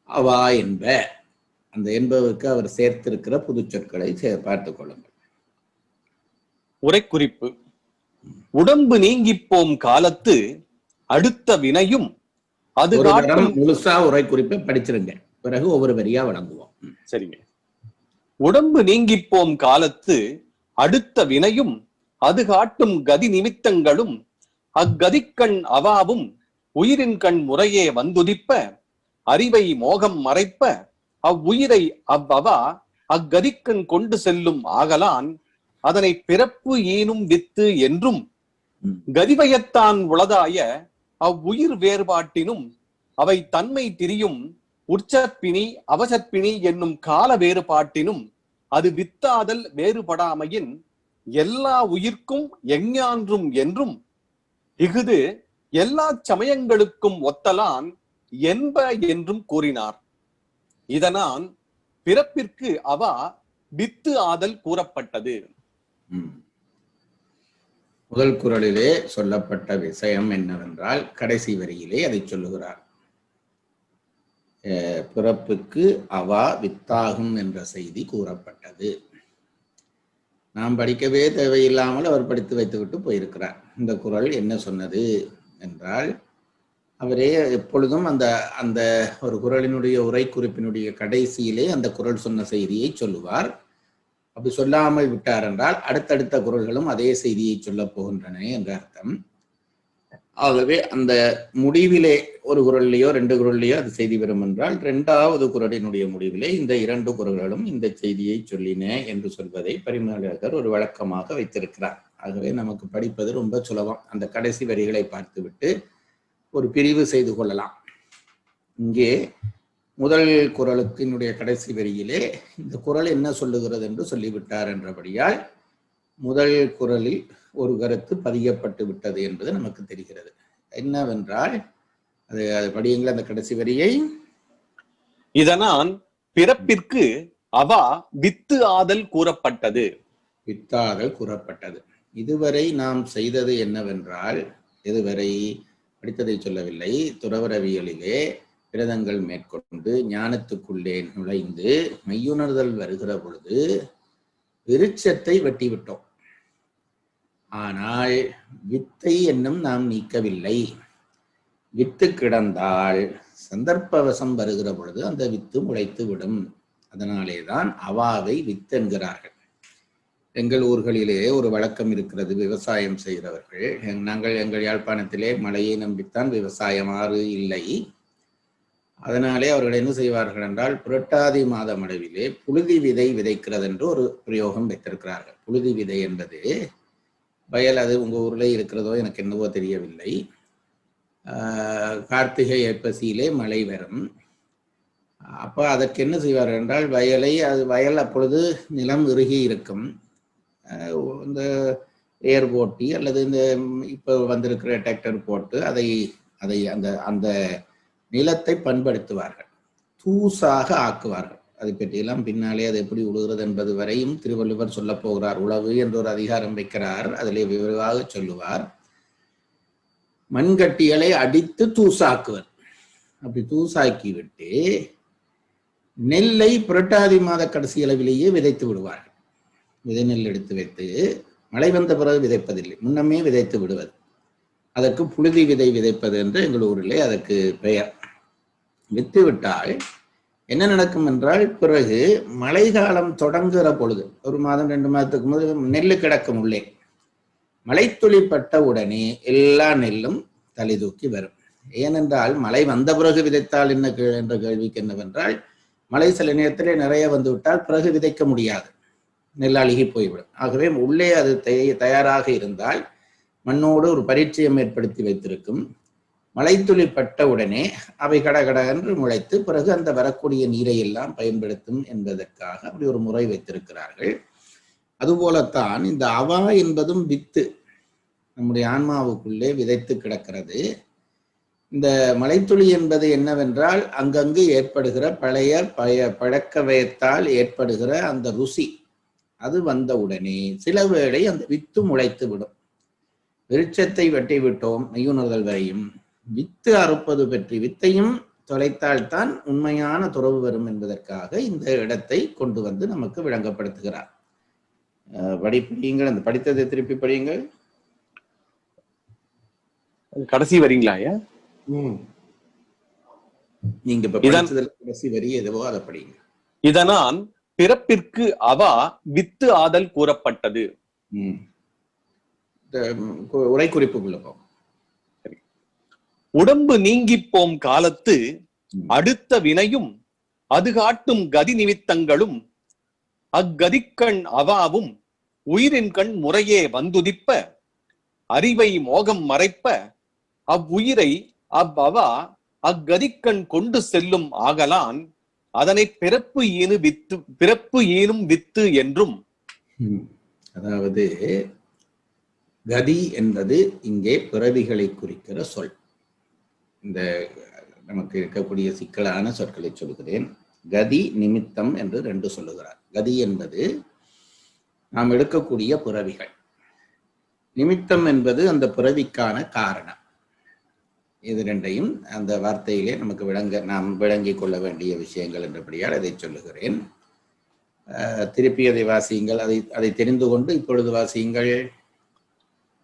அவா என்ப. அந்த என்பதற்கு அவர் சேர்த்திருக்கிற புது சொற்களை பார்த்துக் கொள்ளுங்கள். உரை குறிப்பு: உடம்பு நீங்கிப்போம் காலத்து அடுத்த வினையும் அது முழுசா உரை குறிப்பை படிச்சிருங்க, பிறகு ஒவ்வொரு வரியா வழங்குவோம். சரிங்க. உடம்பு நீங்கிப்போம் காலத்து அடுத்த வினையும் அது காட்டும் கதி நிமித்தங்களும் அக்கதிக்கண் அவாவும் உயிரின் கண் முறையே வந்துதிப்ப அறிவை மோகம் மறைப்ப அவ்வுயிரை அவ்வவா அக்கதிக்கண் கொண்டு செல்லும் ஆகலான் அதனை பிறப்பு ஈனும் வித்து என்றும் கதிவயத்தான் உளதாய அவ்வுயிர் வேறுபாட்டினும் அவை தன்மை திரியும் உற்சற்பினி அவசற்பினி என்னும் கால வேறுபாட்டினும் அது வித்தாதல் வேறுபடாமையின் எல்லா உயிர்க்கும் எஞ்ஞான்றும் என்றும் இஃது எல்லா சமயங்களுக்கும் ஒத்தலான் என்ப என்றும் கூறினார். இதனால் பிறப்பிற்கு அவா வித்து ஆதல் கூறப்பட்டது. முதல் குறளிலே சொல்லப்பட்ட விஷயம் என்னவென்றால், கடைசி வரியிலே அதை சொல்லுகிறார். பிறப்புக்கு அவா வித்தாகும் என்ற செய்தி கூறப்பட்டது. நாம் படிக்கவே தேவையில்லாமல் அவர் படித்து வைத்துவிட்டு போயிருக்கிறார். இந்த குறள் என்ன சொன்னது என்றால், அவரே எப்பொழுதும் அந்த அந்த ஒரு குறளினுடைய உரை குறிப்பினுடைய கடைசியிலே அந்த குறள் சொன்ன செய்தியை சொல்லுவார். அப்படி சொல்லாமல் விட்டார் என்றால் அடுத்தடுத்த குறள்களும் அதே செய்தியை சொல்ல போகின்றன என்ற அர்த்தம். ஆகவே அந்த முடிவிலே ஒரு குறள்லையோ ரெண்டு குறள்லையோ அது செய்தி வரும் என்றால், இரண்டாவது குறளினுடைய முடிவிலே இந்த இரண்டு குறள்களும் இந்த செய்தியை சொல்லின என்று சொல்வதை பரிமேலழகர் ஒரு வழக்கமாக வைத்திருக்கிறார். ஆகவே நமக்கு படிப்பது ரொம்ப சுலபம். அந்த கடைசி வரிகளை பார்த்துவிட்டு ஒரு பிரிவு செய்து கொள்ளலாம். இங்கே முதல் குறளுக்கினுடைய கடைசி வரியிலே இந்த குறள் என்ன சொல்லுகிறது என்று சொல்லிவிட்டார் என்றபடியால் முதல் குறளில் ஒரு கருத்து பதியப்பட்டு விட்டது என்பது நமக்கு தெரிகிறது. என்னவென்றால் அது படியுங்கள் அந்த கடைசி வரியை. இதனால் பிறப்பிற்கு அவா வித்து ஆதல் கூறப்பட்டது. வித்தாதல் கூறப்பட்டது. இதுவரை நாம் செய்தது என்னவென்றால், இதுவரை படித்ததை சொல்லவில்லை, துறவரவியலிலே விரதங்கள் மேற்கொண்டு ஞானத்துக்குள்ளே நுழைந்து மெய்யுணர்தல் வருகிற பொழுது விருட்சத்தை வெட்டிவிட்டோம். ஆனால் வித்தை என்னும் நாம் நீக்கவில்லை. வித்து கிடந்தால் சந்தர்ப்பவசம் வருகிற பொழுது அந்த வித்து முளைத்து விடும். அதனாலேதான் அவாவை வித்து என்கிறார்கள். எங்கள் ஊர்களிலே ஒரு வழக்கம் இருக்கிறது. விவசாயம் செய்கிறவர்கள், நாங்கள் எங்கள் யாழ்ப்பாணத்திலே மழையை நம்பித்தான் விவசாயம், ஆறு இல்லை. அதனாலே அவர்கள் என்ன செய்வார்கள் என்றால், புரட்டாதி மாதம் அளவிலே புழுதி விதை விதைக்கிறது என்று ஒரு பிரயோகம் வைத்திருக்கிறார்கள். புழுதி விதை என்பது வயல், அது உங்க ஊர்ல இருக்கிறதோ எனக்கு என்னவோ தெரியவில்லை. கார்த்திகை ஐப்பசியிலே மழை வரும். அப்போ அதற்கு என்ன செய்வார்கள் என்றால், வயல் அப்பொழுது நிலம் இறுகி இருக்கும். இந்த ஏர் போட்டி அல்லது இந்த இப்போ வந்திருக்கிற டிராக்டர் போட்டு அதை அந்த நிலத்தை பண்படுத்துவார்கள், தூசாக ஆக்குவார்கள். அதை பற்றியெல்லாம் பின்னாலே அது எப்படி உழுகிறது என்பது வரையும் திருவள்ளுவர் சொல்ல போகிறார். உழவு என்ற ஒரு அதிகாரம் வைக்கிறார், அதிலே விரிவாக சொல்லுவார். மண்கட்டிகளை அடித்து தூசாக்குவர். அப்படி தூசாக்கி விட்டு நெல்லை புரட்டாதி மாத கடைசி அளவிலேயே விதைத்து விடுவார்கள். விதை நெல் எடுத்து வைத்து மழை வந்த பிறகு விதைப்பதில்லை, முன்னமே விதைத்து விடுவது. அதற்கு புழுதி விதை விதைப்பது என்று எங்கள் ஊரிலே அதற்கு பெயர். வித்து விட்டால் என்ன நடக்கும் என்றால், பிறகு மழை காலம் தொடங்குகிற பொழுது ஒரு மாதம் 2 மாதத்துக்கு முதல் நெல்லு கிடக்கும் உள்ளே, மழைத்துளிப்பட்ட உடனே எல்லா நெல்லும் தலை தூக்கி வரும். ஏனென்றால் மழை வந்த பிறகு விதைத்தால் என்ன என்ற கேள்விக்கு என்னவென்றால், மழை சில நேரத்திலே நிறைய வந்து விட்டால் பிறகு விதைக்க முடியாது, நெல் அழுகி போய்விடும். ஆகவே உள்ளே அது தயாராக இருந்தால் மண்ணோடு ஒரு பரிச்சயம் ஏற்படுத்தி வைத்திருக்கும். மழைத்துளி பட்ட உடனே அவை கடகட என்று முளைத்து பிறகு அந்த வரக்கூடிய நீரை எல்லாம் பயன்படுத்தும் என்பதற்காக அப்படி ஒரு முறை வைத்திருக்கிறார்கள். அதுபோலத்தான் இந்த அவா என்பதும் வித்து நம்முடைய ஆன்மாவுக்குள்ளே விதைத்து கிடக்கிறது. இந்த மழைத்துளி என்பது என்னவென்றால், அங்கங்கு ஏற்படுகிற பழக்க வயத்தால் ஏற்படுகிற அந்த ருசி, அது வந்தவுடனே சில வேளை அந்த வித்து முளைத்து விடும். விருட்சத்தை வெட்டி விட்டோம் மெய்யுணர்தல் வரையும், வித்து அறுப்பது பற்றி வித்தையும் தொலைத்தால்தான் உண்மையான துறவு வரும் என்பதற்காக இந்த இடத்தை கொண்டு வந்து நமக்கு விளங்கப்படுத்துகிறார். படிப்பீங்கள், அந்த படித்ததை திருப்பி படியுங்கள். கடைசி வரீங்களா? நீங்க கடைசி வரி எதுவோ அதை படிங்க. இதனால் பிறப்பிற்கு அவா வித்து ஆதல் கூறப்பட்டது. உரை குறிப்புக்குள்ள போகும். உடம்பு நீங்கிப்போம் காலத்து அடுத்த வினையும் அது காட்டும் கதி நிமித்தங்களும் அக்கதிக்கண் அவாவும் உயிரின் கண் முறையே வந்துதிப்ப அறிவை மோகம் மறைப்ப அவ்வுயிரை அவ்வவா அக்கதிக்கண் கொண்டு செல்லும் ஆகலான் அதனை பிறப்பு ஈனும் வித்து என்றும். அதாவது கதி என்பது இங்கே பிறவிகளை குறிக்கிற சொல். இந்த நமக்கு இருக்கக்கூடிய சிக்கலான சொற்களை சொல்கிறேன். கதி நிமித்தம் என்று 2 சொல்லுகிறார். கதி என்பது நாம் எடுக்கக்கூடிய பிறவிகள், நிமித்தம் என்பது அந்த பிறவிக்கான காரணம். இது 2ஐயும் அந்த வார்த்தையிலே நமக்கு நாம் விளங்கிக் கொள்ள வேண்டிய விஷயங்கள் என்றபடியால் அதை சொல்லுகிறேன். திருப்பி அதை வாசியுங்கள். அதை தெரிந்து கொண்டு இப்பொழுது வாசியுங்கள்.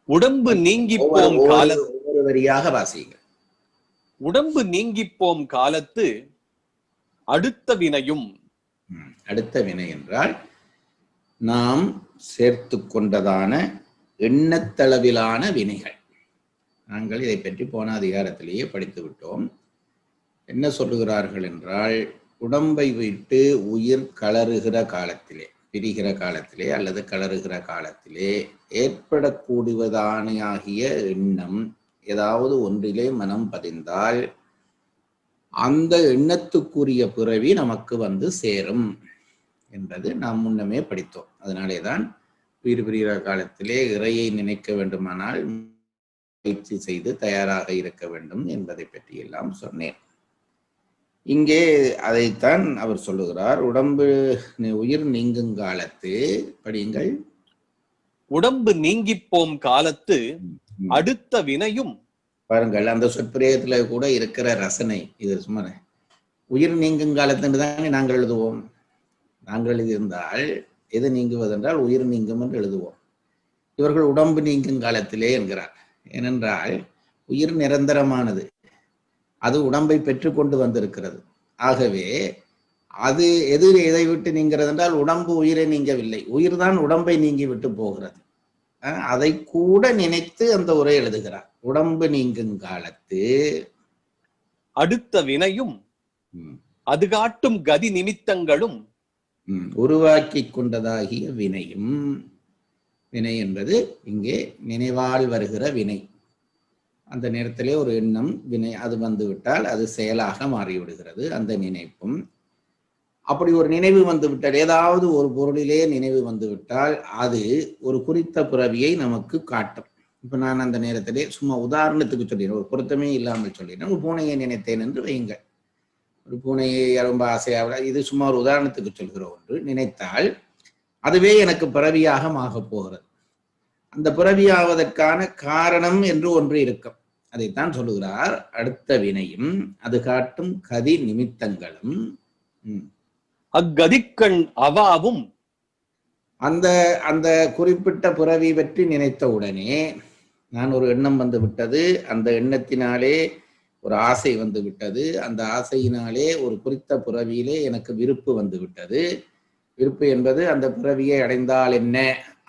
உடம்பு நீங்கி போம் காலத்து, ஒவ்வொரு வரியாக வாசியுங்கள். உடம்பு நீங்கி போம் காலத்து அடுத்த வினையும். அடுத்த வினை என்றால் நாம் சேர்த்து கொண்டதான எண்ணத்தளவிலான வினைகள். நாங்கள் இதை பற்றி போன அதிகாரத்திலேயே படித்து விட்டோம். என்ன சொல்லுகிறார்கள் என்றால், உடம்பை விட்டு உயிர் கலறுகிற காலத்திலே, பிரிகிற காலத்திலே அல்லது கலறுகிற காலத்திலே ஏற்படக்கூடியதானியாகிய எண்ணம் ஏதாவது ஒன்றிலே மனம் பதிந்தால் அந்த எண்ணத்துக்குரிய பிறவி நமக்கு வந்து சேரும் என்பது நாம் முன்னமே படித்தோம். அதனாலேதான் பிரிகிற காலத்திலே இறையை நினைக்க வேண்டுமானால் பயிற்சி செய்து தயாராக இருக்க வேண்டும் என்பதை பற்றி எல்லாம் சொன்னேன். இங்கே அதைத்தான் அவர் சொல்லுகிறார். உடம்பு உயிர் நீங்கும் காலத்து படியுங்கள். உடம்பு நீங்கிப்போம் காலத்து அடுத்த வினையும். பாருங்கள், அந்த சொற்பிரயத்துல கூட இருக்கிற ரசனை இது. சும்மா உயிர் நீங்கும் காலத்துன்னு தானே நாங்கள் எழுதுவோம். நாங்கள் எழுதியிருந்தால் எது நீங்குவதென்றால் உயிர் நீங்கும் என்று எழுதுவோம். இவர்கள் உடம்பு நீங்கும் காலத்திலே என்கிறார். ஏனென்றால் உயிர் நிரந்தரமானது, அது உடம்பை பெற்றுக்கொண்டு வந்திருக்கிறது. ஆகவே அது எதை விட்டு நீங்கிறது என்றால் உடம்பு உயிரை நீங்கவில்லை, உயிர் தான் உடம்பை நீங்கி விட்டு போகிறது. அதை கூட நினைத்து அந்த உரை எழுதுகிறார். உடம்பு நீங்கும் காலத்து அடுத்த வினையும் அது காட்டும் கதி நிமித்தங்களும் உருவாக்கி கொண்டதாகிய வினையும். வினை என்பது இங்கே நினைவால் வருகிற வினை. அந்த நேரத்திலே ஒரு எண்ணம் வினை அது வந்து விட்டால் அது செயலாக மாறிவிடுகிறது. அந்த நினைப்பும் அப்படி ஒரு நினைவு வந்து விட்டால், ஏதாவது ஒரு பொருளிலே நினைவு வந்து விட்டால் அது ஒரு குறித்த பிறவியை நமக்கு காட்டும். இப்ப நான் அந்த நேரத்திலே சும்மா உதாரணத்துக்கு சொல்லிடுறேன், ஒரு பொருத்தமே இல்லாமல் சொல்லிடுறேன். ஒரு பூனையை நினைத்தேன் என்று வையுங்க. ஒரு பூனையை ரொம்ப ஆசையாக, இது சும்மா ஒரு உதாரணத்துக்கு சொல்கிற ஒன்று நினைத்தால் அதுவே எனக்கு பிறவியாக ஆக போகிறது. அந்த பிறவியாவதற்கான காரணம் என்று ஒன்று இருக்கும். அதைத்தான் சொல்லுகிறார். அடுத்த வினையும் அது காட்டும் கதி நிமித்தங்களும். அக்கதிக்கண் அவாவும். அந்த அந்த குறிப்பிட்ட பிறவி பற்றி நினைத்த உடனே நான் ஒரு எண்ணம் வந்து விட்டது, அந்த எண்ணத்தினாலே ஒரு ஆசை வந்து விட்டது, அந்த ஆசையினாலே ஒரு குறித்த பிறவியிலே எனக்கு விருப்பு வந்து விட்டது. விருப்பு என்பது அந்த பிறவியை அடைந்தால் என்ன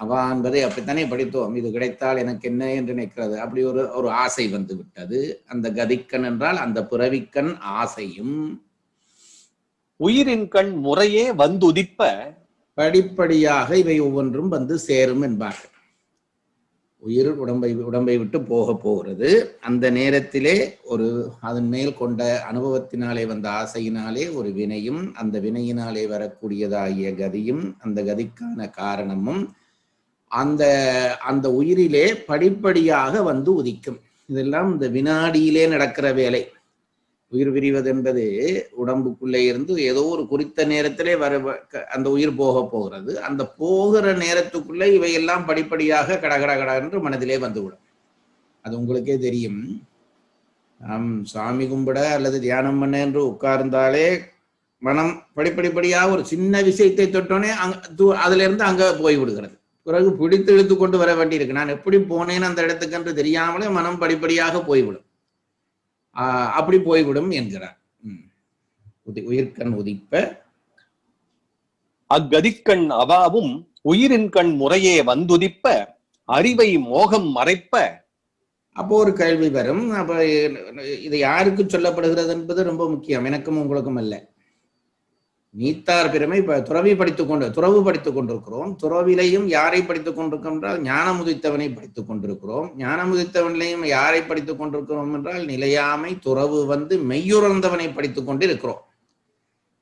அவா என்பதை அப்படித்தானே படித்தோம். இது கிடைத்தால் எனக்கு என்ன என்று நினைக்கிறது. அப்படி ஒரு ஆசை வந்து விட்டது. அந்த கதிக்கண் என்றால் அந்த பிறவிக்கண் ஆசையும் உயிரின் கண் முறையே வந்துதிப்ப படிப்படியாக இவை ஒவ்வொன்றும் வந்து சேரும் என்பார்கள். உயிர் உடம்பை விட்டு போகிறது. அந்த நேரத்திலே ஒரு அதன் மேல் கொண்ட அனுபவத்தினாலே வந்த ஆசையினாலே ஒரு வினையும், அந்த வினையினாலே வரக்கூடியதாகிய கதியும், அந்த கதிக்கான காரணமும் அந்த அந்த உயிரிலே படிப்படியாக வந்து உதிக்கும். இதெல்லாம் இந்த வினாடியிலே நடக்கிற வேலை. உயிர் விரிவது என்பது உடம்புக்குள்ளே இருந்து ஏதோ ஒரு குறித்த நேரத்திலே அந்த உயிர் போகிறது. அந்த போகிற நேரத்துக்குள்ளே இவையெல்லாம் படிப்படியாக கடகட என்று மனதிலே வந்துவிடும். அது உங்களுக்கே தெரியும். நாம் சாமி கும்பிட அல்லது தியானம் பண்ண என்று உட்கார்ந்தாலே மனம் படிப்படியாக ஒரு சின்ன விஷயத்தை தொட்டோன்னே அதுல இருந்து அங்க போய் விடுகிறது. பிறகு பிடித்து இழுத்து கொண்டு வர வேண்டியிருக்கு. நான் எப்படி போனேன்னு அந்த இடத்துக்கு என்று தெரியாமலே மனம் படிப்படியாக போய்விடும். அப்படி போய்விடும் என்கிறார். உயிர்கண் உதிப்ப அக்கதிக்கண் அவாவும் உயிரின் கண் முறையே வந்துதிப்ப அறிவை மோகம் மறைப்ப. அப்போ ஒரு கேள்வி வரும். அப்ப இது யாருக்கு சொல்லப்படுகிறது என்பது ரொம்ப முக்கியம். எனக்கும் உங்களுக்கும் அல்ல. நீத்தார் பெருமை. இப்ப துறவு படித்துக் கொண்டிருக்கிறோம். துறவிலையும் யாரை படித்துக் கொண்டிருக்கிறோம் என்றால் ஞானம் உதித்தவனை படித்துக் கொண்டிருக்கிறோம். ஞானம் உதித்தவனிலையும் யாரை படித்துக் கொண்டிருக்கிறோம் என்றால் நிலையாமை துறவு வந்து மெய்யுறந்தவனை படித்துக் கொண்டு இருக்கிறோம்.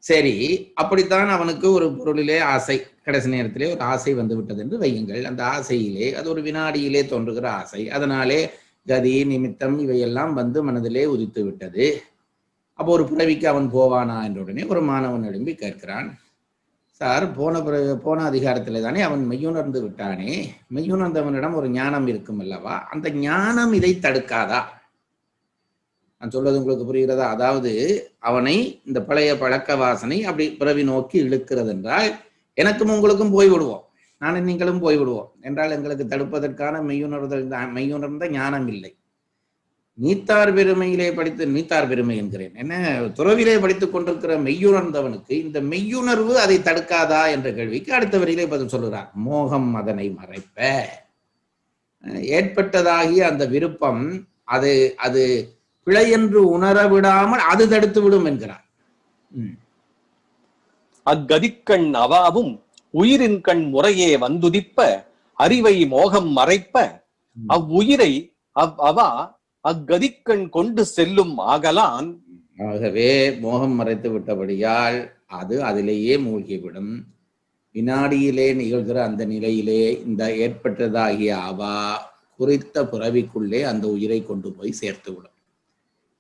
சரி, அப்படித்தான் அவனுக்கு ஒரு பொருளிலே ஆசை, கடைசி நேரத்திலே ஒரு ஆசை வந்து விட்டது என்று வையுங்கள். அந்த ஆசையிலே அது ஒரு வினாடியிலே தோன்றுகிற ஆசை. அதனாலே கதி நிமித்தம் இவையெல்லாம் வந்து மனதிலே உதித்து விட்டது. அப்போ ஒரு பிறவிக்கு அவன் போவானா என்ற உடனே ஒரு மாணவன் எழும்பி கேட்கிறான், சார் போன அதிகாரத்திலே தானே அவன் மெய்யுணர்ந்து விட்டானே, மெய்யுணர்ந்தவனிடம் ஒரு ஞானம் இருக்கும் அல்லவா, அந்த ஞானம் இதை தடுக்காதா? நான் சொல்வது உங்களுக்கு புரிகிறதா? அதாவது அவனை இந்த பழைய பழக்க வாசனை அப்படி பிறவி நோக்கி இழுக்கிறது என்றால் எனக்கும் உங்களுக்கும் போய்விடுவோம், நானும் நீங்களும் போய்விடுவோம் என்றால் எங்களுக்கு தடுப்பதற்கான மெய்யுணர்ந்த ஞானம் இல்லை. நீத்தார் பெருமை என்கிறேன், என்ன துறவிலே படித்துக் கொண்டிருக்கிற மெய்யுணர்ந்தவனுக்கு இந்த மெய்யுணர்வு அதை தடுக்காதா என்ற கேள்விக்கு அடுத்த வரியிலே பதில் சொல்லுகிறார். மோகம் அதனை மறைப்ப. ஏற்பட்டதாகிய அந்த விருப்பம் அது பிழை என்று உணர விடாமல் அது தடுத்து விடும் என்கிறார். அக்கதிக்கண் அவாவும் உயிரின் கண் முறையே வந்துதிப்ப அறிவை மோகம் மறைப்ப அவ்வுயிரை அவா அக்கதிக்கண் கொண்டு செல்லும் ஆகலான் ஆகவே மோகம் மறைத்து விட்டபடியால் அது அதிலேயே மூழ்கிவிடும். வினாடியிலே நிகழ்கிற அந்த நிலையிலே இந்த ஏற்பட்டதாகிய அவா குறித்த பிறவிக்குள்ளே அந்த உயிரை கொண்டு போய் சேர்த்துவிடும்.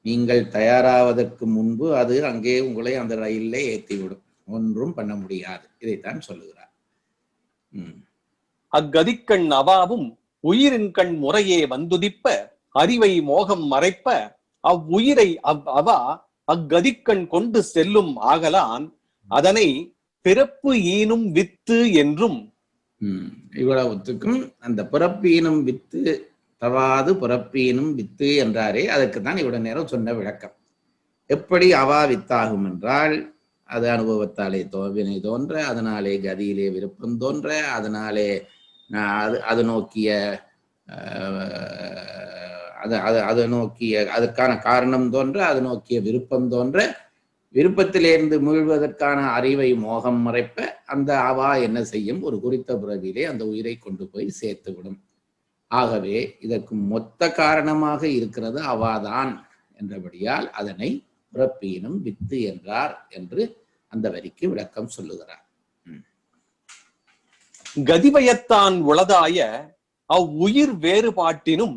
நீங்கள் தயாராவதற்கு முன்பு அது அங்கே உங்களை அந்த ரயிலே ஏற்றிவிடும். ஒன்றும் பண்ண முடியாது. இதைத்தான் சொல்லுகிறார். அக்கதிக்கண் அவாவும் உயிரின் கண் முறையே வந்துதிப்ப அறிவை மோகம் மறைப்ப அவ்வுயிரை அவா அக்கதிக்கண் கொண்டு செல்லும் ஆகலான் அதனை பிறப்பு ஈனும் வித்து என்றும். இவ்வளவுத்துக்கும் அந்த பிறப்பீனும் வித்து தவாது பிறப்பீனும் வித்து என்றாரே, அதற்கு தான் இவ்வளவு நேரம் சொன்ன விளக்கம். எப்படி அவா வித்தாகும் என்றால், அது அனுபவத்தாலே வினை தோன்ற, அதனாலே கதியிலே விருப்பம் தோன்ற, அதனாலே அது நோக்கிய அது நோக்கிய அதற்கான காரணம் தோன்ற, அது நோக்கிய விருப்பம் தோன்ற, விருப்பத்திலிருந்து மீழ்வதற்கான அறிவை மோகம் மறைப்ப அந்த அவா என்ன செய்யும்? ஒரு குறித்த பிறவிலே அந்த உயிரை கொண்டு போய் சேர்த்துவிடும். ஆகவே இதற்கு மொத்த காரணமாக இருக்கிறது அவாதான் என்றபடியால் அதனை பிறப்பீனும் வித்து என்றார் என்று அந்த வரிக்கு விளக்கம் சொல்லுகிறார். கதிவயத்தான் உளதாய அவ்வுயிர் வேறுபாட்டினும்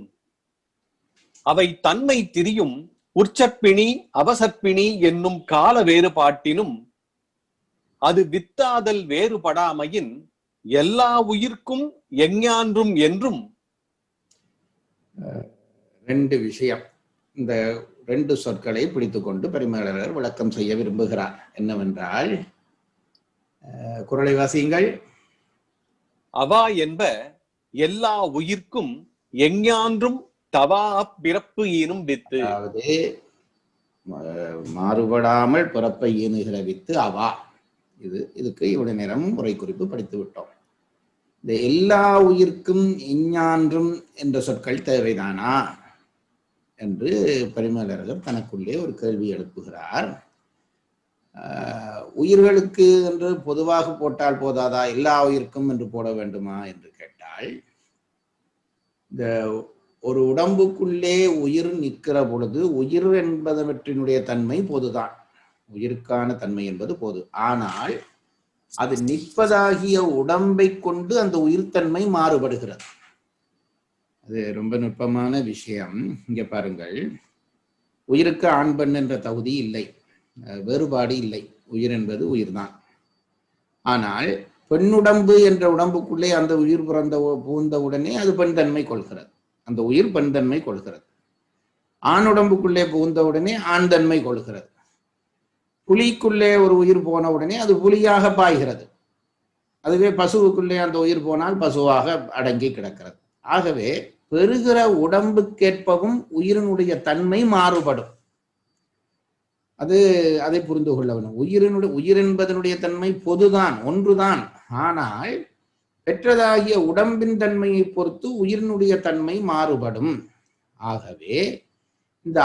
அவை தன்மை திரியும் உற்சப்பிணி அவசப்பிணி என்னும் கால வேறுபாட்டினும் அது வித்தாதல் வேறுபடாமையின் எல்லா உயிர்க்கும் எஞ்ஞான்றும் என்றும். ரெண்டு விஷயம், இந்த ரெண்டு சொற்களை பிடித்துக்கொண்டு பரிமேலழகர் விளக்கம் செய்ய விரும்புகிறார். என்னவென்றால், குறளை வாசியுங்கள். அவா என்ப எல்லா உயிர்க்கும் எஞ்ஞான்றும் தவா பிறப்பு ஈனும் வித்து. அதாவது மாறுபடாமல் பிறப்பை ஈனுகிற வித்து அவா. இதுக்கு இவ்வளவு நேரமும் முறை குறிப்பு படித்து விட்டோம். இந்த எல்லா உயிர்க்கும் எஞ்ஞான்றும் என்ற சொற்கள் தேவைதானா என்று பரிமேலழகர் தனக்குள்ளே ஒரு கேள்வி எழுப்புகிறார். உயிர்களுக்கு என்று பொதுவாக போட்டால் போதாதா, எல்லா உயிர்க்கும் என்று போட வேண்டுமா என்று கேட்டால், இந்த ஒரு உடம்புக்குள்ளே உயிர் நிற்கிற பொழுது உயிர் என்பதவற்றினுடைய தன்மை பொதுதான், உயிருக்கான தன்மை என்பது பொது. ஆனால் அது நிற்பதாகிய உடம்பை கொண்டு அந்த உயிர்த்தன்மை மாறுபடுகிறது. அது ரொம்ப நுட்பமான விஷயம். இங்க பாருங்கள், உயிருக்கு ஆண் பெண் என்ற தகுதி இல்லை, வேறுபாடு இல்லை. உயிர் என்பது உயிர்தான். ஆனால் பெண்ணுடம்பு என்ற உடம்புக்குள்ளே அந்த உயிர் புகுந்த உடனே அது பெண் தன்மை கொள்கிறது, அந்த உயிர் பெண் தன்மை கொள்கிறது. ஆண் உடம்புக்குள்ளே புகுந்த உடனே ஆண் தன்மை கொள்கிறது. புலிக்குள்ளே ஒரு உயிர் போன உடனே அது புலியாக பாய்கிறது. அதுவே பசுவுக்குள்ளே அந்த உயிர் போனால் பசுவாக அடங்கி கிடக்கிறது. ஆகவே பெறுகிற உடம்புக்கேற்பவும் உயிரினுடைய தன்மை மாறுபடும். அதை புரிந்து கொள்ள வேண்டும். உயிர் என்பதனுடைய தன்மை பொதுதான், ஒன்றுதான். ஆனால் பெற்றதாகிய உடம்பின் தன்மையை பொறுத்து உயிரினுடைய தன்மை மாறுபடும். ஆகவே இந்த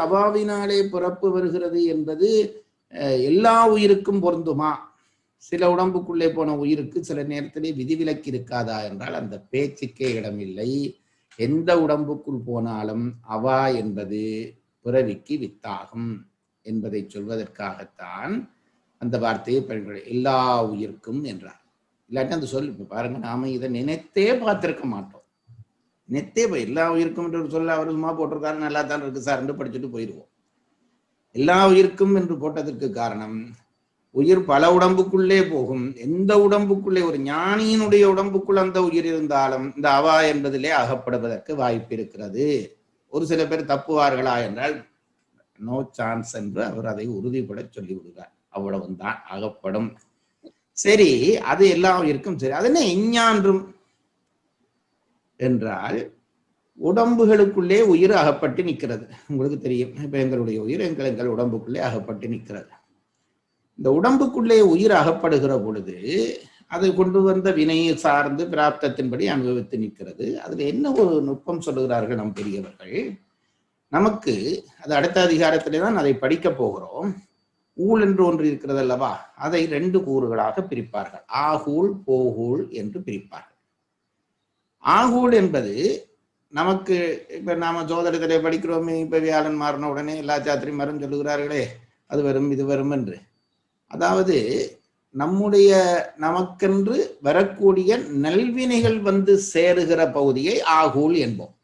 அவாவினாலே பிறப்பு வருகிறது என்பது எல்லா உயிருக்கும் பொருந்துமா? சில உடம்புக்குள்ளே போன உயிருக்கு சில நேரத்திலே விதிவிலக்கு இருக்காதா என்றால் அந்த பேச்சுக்கே இடமில்லை. எந்த உடம்புக்குள் போனாலும் அவா என்பது பிறவிக்கு வித்தாகும் என்பதை சொல்வதற்காகத்தான் அந்த வார்த்தையை பயன்படுத்த எல்லா உயிர்க்கும் என்றார். இல்லாட்டி அந்த சொல் இப்ப பாருங்க, நாம இதை நினைத்தே பார்த்திருக்க மாட்டோம். நினைத்தே எல்லா உயிருக்கும் என்று சொல்ல அவர் சும்மா போட்டிருக்காரு, நல்லா தான் இருக்கு சார் என்று படிச்சுட்டு போயிடுவோம். எல்லா உயிருக்கும் என்று போட்டதற்கு காரணம், உயிர் பல உடம்புக்குள்ளே போகும். எந்த உடம்புக்குள்ளே, ஒரு ஞானியினுடைய உடம்புக்குள் அந்த உயிர் இருந்தாலும் இந்த அவா என்பதிலே அகப்படுவதற்கு வாய்ப்பு இருக்கிறது. ஒரு சில பேர் தப்புவார்களா என்றால் நோ சான்ஸ் என்று அவர் அதை உறுதிப்பட சொல்லி விடுவார். அவ்வளவுதான், அகப்படும். சரி, அது எல்லாம் இருக்கும். சரி, அது என்ன எஞ்ஞான்றும் என்றால் உடம்புகளுக்குள்ளே உயிர் அகப்பட்டு நிற்கிறது. உங்களுக்கு தெரியும், இப்ப எங்களுடைய உயிர் எங்கள் உடம்புக்குள்ளே அகப்பட்டு நிற்கிறது. இந்த உடம்புக்குள்ளே உயிர் அகப்படுகிற பொழுது அதை கொண்டு வந்த வினையை சார்ந்து பிராப்தத்தின்படி அனுபவித்து நிற்கிறது. அதுல என்ன ஒரு நுட்பம் சொல்லுகிறார்கள் நம் பெரியவர்கள் நமக்கு, அது அடுத்த அதிகாரத்திலே தான் அதை படிக்க போகிறோம். ஊழ் என்று ஒன்று இருக்கிறது அல்லவா, அதை ரெண்டு கூறுகளாக பிரிப்பார்கள். ஆகூழ் போகூழ் என்று பிரிப்பார்கள். ஆகூழ் என்பது நமக்கு இப்ப நாம ஜோதிடத்திலே படிக்கிறோமே, இப்ப வியாழன் மாறின உடனே எல்லா சாத்திரிமாரும் சொல்லுகிறார்களே அது வரும் இது வரும் என்று. அதாவது நமக்கென்று வரக்கூடிய நல்வினைகள் வந்து சேருகிற பகுதியை ஆகூல் என்போம்.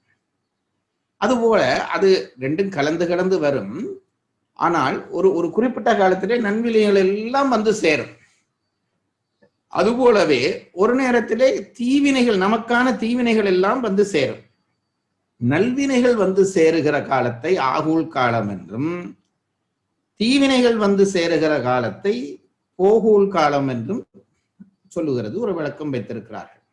அதுபோல அது ரெண்டும் கலந்து கலந்து வரும். ஆனால் ஒரு குறிப்பிட்ட காலத்திலே நன்வினைகள் எல்லாம் வந்து சேரும். அதுபோலவே ஒரு நேரத்திலே தீவினைகள், நமக்கான தீவினைகள் எல்லாம் வந்து சேரும். நல்வினைகள் வந்து சேருகிற காலத்தை ஆகூல் காலம் என்றும், தீவினைகள் வந்து சேருகிற காலத்தை போகூல் காலம் என்றும் சொல்லுகிறது, ஒரு விளக்கம் வைத்திருக்கிறார்கள்.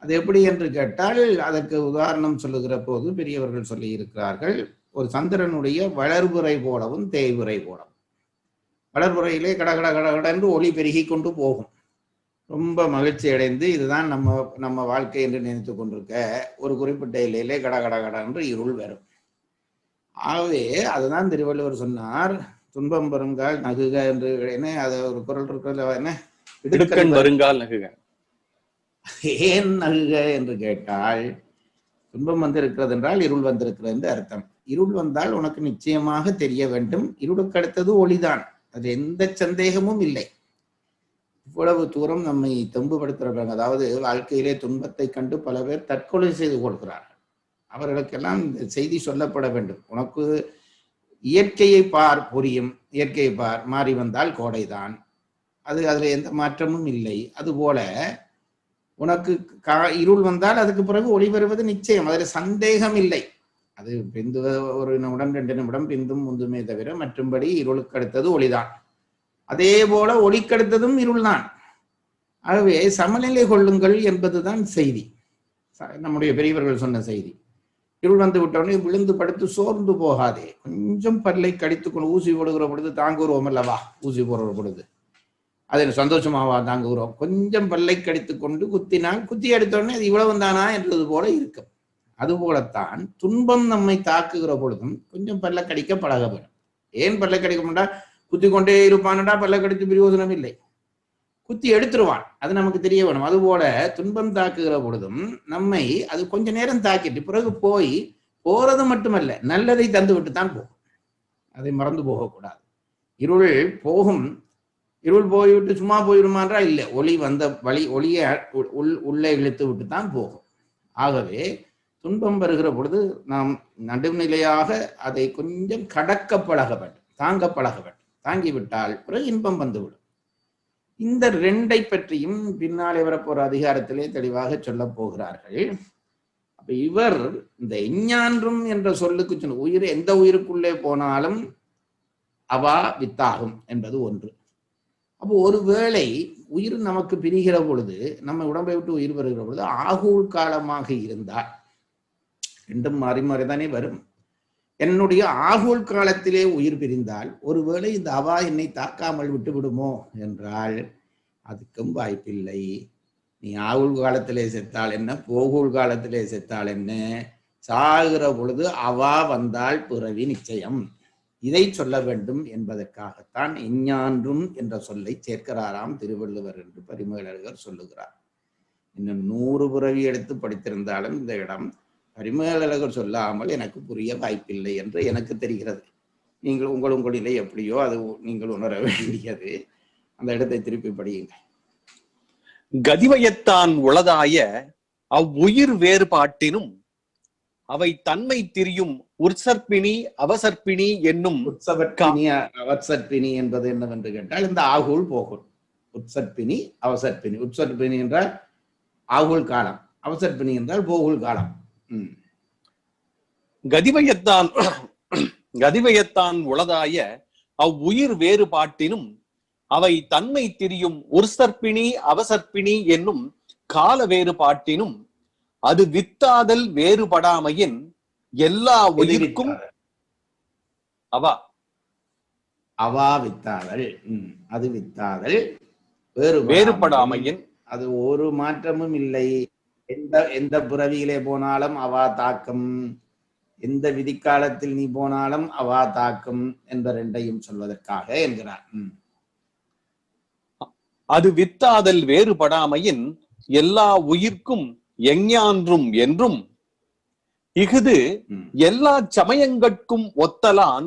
அது எப்படி என்று கேட்டால், அதற்கு உதாரணம் சொல்லுகிற போது பெரியவர்கள் சொல்லி இருக்கிறார்கள், ஒரு சந்திரனுடைய வளர்புரை போலவும் தேய்வுரை போலவும். வளர்புறையிலே கடகட கடகட என்று ஒளி பெருகி கொண்டு போகும். ரொம்ப மகிழ்ச்சி அடைந்து இதுதான் நம்ம வாழ்க்கை என்று நினைத்து கொண்டிருக்க ஒரு குறிப்பிட்ட எல்லையிலே கடகட என்று இருள் வரும். ஆகவே அதுதான் திருவள்ளுவர் சொன்னார், துன்பம் வருங்கால் நகுக என்று. என்ன அது ஒரு குரல் இருக்கிறது, என்ன இடுக்கண் வருங்கால் நகுக. ஏன் நகுக என்று கேட்டால், துன்பம் வந்திருக்கிறது என்றால் இருள் வந்திருக்கிறது என்று அர்த்தம். இருள் வந்தால் உனக்கு நிச்சயமாக தெரிய வேண்டும், இருளுக்கு அடுத்தது ஒளிதான், அது எந்த சந்தேகமும் இல்லை. இவ்வளவு தூரம் நம்மை தெம்புபடுத்துறாங்க. அதாவது வாழ்க்கையிலே துன்பத்தை கண்டு பல பேர் தற்கொலை செய்து கொள்கிறார்கள். அவர்களுக்கெல்லாம் இந்த செய்தி சொல்லப்பட வேண்டும். உனக்கு இயற்கையை பார், புரியும். இயற்கையை பார், மாறி வந்தால் கோடைதான், அதுல எந்த மாற்றமும் இல்லை. அதுபோல உனக்கு இருள் வந்தால் அதுக்கு பிறகு ஒளி வருவது நிச்சயம், அதில் சந்தேகம் இல்லை. அது பிந்து ஒரு நிமிடம் 2 நிமிடம் பிந்தும் முந்துமே தவிர மற்றும்படி இருளுக்கு அடுத்தது ஒளிதான். அதே போல ஒளிக்கடுத்ததும் இருள்தான். ஆகவே சமநிலை கொள்ளுங்கள் என்பதுதான் செய்தி, நம்முடைய பெரியவர்கள் சொன்ன செய்தி. இருள் வந்து விட்டவுடனே விழுந்து படுத்து சோர்ந்து போகாதே, கொஞ்சம் பல்லை கடித்து கொண்டு, ஊசி போடுகிற பொழுது தாங்குகிறோம் அல்லவா, ஊசி போடுற பொழுது அது சந்தோஷமாவா தாங்குகிறோம், கொஞ்சம் பல்லை கடித்து கொண்டு குத்தினால், குத்தி எடுத்தோடனே அது இவ்வளவு தானா என்றது போல இருக்கும். அதுபோலத்தான் துன்பம் நம்மை தாக்குகிற பொழுதும் கொஞ்சம் பல்ல கடிக்க பழக வேண்டும். ஏன் பல்ல கடிக்க மாட்டா, குத்தி கொண்டே இருப்பானடா, பல்ல கடித்து பிரயோஜனம் இல்லை, குத்தி எடுத்துருவான், அது நமக்கு தெரிய வேணும். அதுபோல துன்பம் தாக்குகிற பொழுதும் நம்மை அது கொஞ்ச நேரம் தாக்கிட்டு பிறகு போறது மட்டுமல்ல, நல்லதை தந்து விட்டு தான் போகும். அதை மறந்து போகக்கூடாது. இருள் போகும், இருள் போய்விட்டு சும்மா போயிடுமான்றா இல்லை, ஒளி வந்த வழி ஒளியை உள்ளே இழுத்து விட்டு தான் போகும். ஆகவே துன்பம் வருகிற பொழுது நாம் நடுநிலையாக அதை கொஞ்சம் கடக்க பழக வேண்டும், தாங்க பழக வேண்டும். தாங்கிவிட்டால் பிறகு இன்பம் வந்துவிடும். இந்த 2ஐ பற்றியும் பின்னாலே வரப்போற அதிகாரத்திலே தெளிவாக சொல்ல போகிறார்கள். அப்ப இவர் இந்த எஞ்ஞான்றும் என்ற சொல்லுக்கு சொன்ன, உயிர் எந்த உயிருக்குள்ளே போனாலும் அவா வித்தாகும் என்பது ஒன்று. அப்போ ஒருவேளை உயிர் நமக்கு பிரிகிற பொழுது, நம்ம உடம்பை விட்டு உயிர் வருகிற பொழுது ஆகூல் காலமாக இருந்தால், ரெண்டும் மாறி மாறிதானே வரும். என்னுடைய ஆகூல் காலத்திலே உயிர் பிரிந்தால் ஒருவேளை இந்த அவா என்னை தாக்காமல் விட்டு விடுமோ என்றால் அதுக்கும் வாய்ப்பில்லை. நீ ஆகூல் காலத்திலே செத்தால் என்ன, போகூல் காலத்திலே செத்தால் என்ன, சாகிற பொழுது அவா வந்தால் பிறவி நிச்சயம். இதை சொல்ல வேண்டும் என்பதற்காகத்தான் எஞ்ஞான்றும் என்ற சொல்லை சேர்க்கிறாராம் திருவள்ளுவர் என்று பரிமேலழகர் சொல்லுகிறார். இன்னும் 100 பிறவி எடுத்து படித்திருந்தாலும் இந்த இடம் பரிமேலழகர் சொல்லாமல் எனக்கு புரிய வாய்ப்பில்லை என்று எனக்கு தெரிகிறது. நீங்கள் உங்களிலே எப்படியோ அது நீங்கள் உணர வேண்டியது. அந்த இடத்தை திருப்பி படியுங்கள். கதிவயத்தான் உளதாய அவ்வுயிர் வேறுபாட்டினும் அவை தன்மை திரியும் உற்சற்பிணி அவசற்பிணி என்னும். உற்சவற்பிணி அவசற்பிணி என்பது என்னவென்று கேட்டால் இந்த ஆகூல் போகூல். உற்சற்பிணி அவசற்பிணி. உற்சற்பிணி என்றால் ஆகூல் காலம், அவசற்பிணி என்றால் போகூல் காலம். கதிவயத்தான் உளதாய அவ்வுயிர் வேறுபாட்டினும் அவை தன்மை திரியும் உற்சற்பிணி அவசற்பிணி என்னும் கால வேறுபாட்டினும் அது வித்தாதல் வேறுபடாமையின் எல்லா உயிர்க்கும் அவா வித்தாதல். அது வித்தாதல் வேறுபடாமையின் அது ஒரு மாற்றமும் இல்லை. எந்த பிறவியிலே போனாலும் அவா தாக்கம், எந்த விதிக்காலத்தில் நீ போனாலும் அவா தாக்கம் என்ற 2ஐயும் சொல்வதற்காக என்கிறார். அது வித்தாதல் வேறுபடாமையின் எல்லா உயிர்க்கும் எஞ்ஞான்றும் என்றும் இஃது எல்லா சமயங்கட்கும் ஒத்தலான்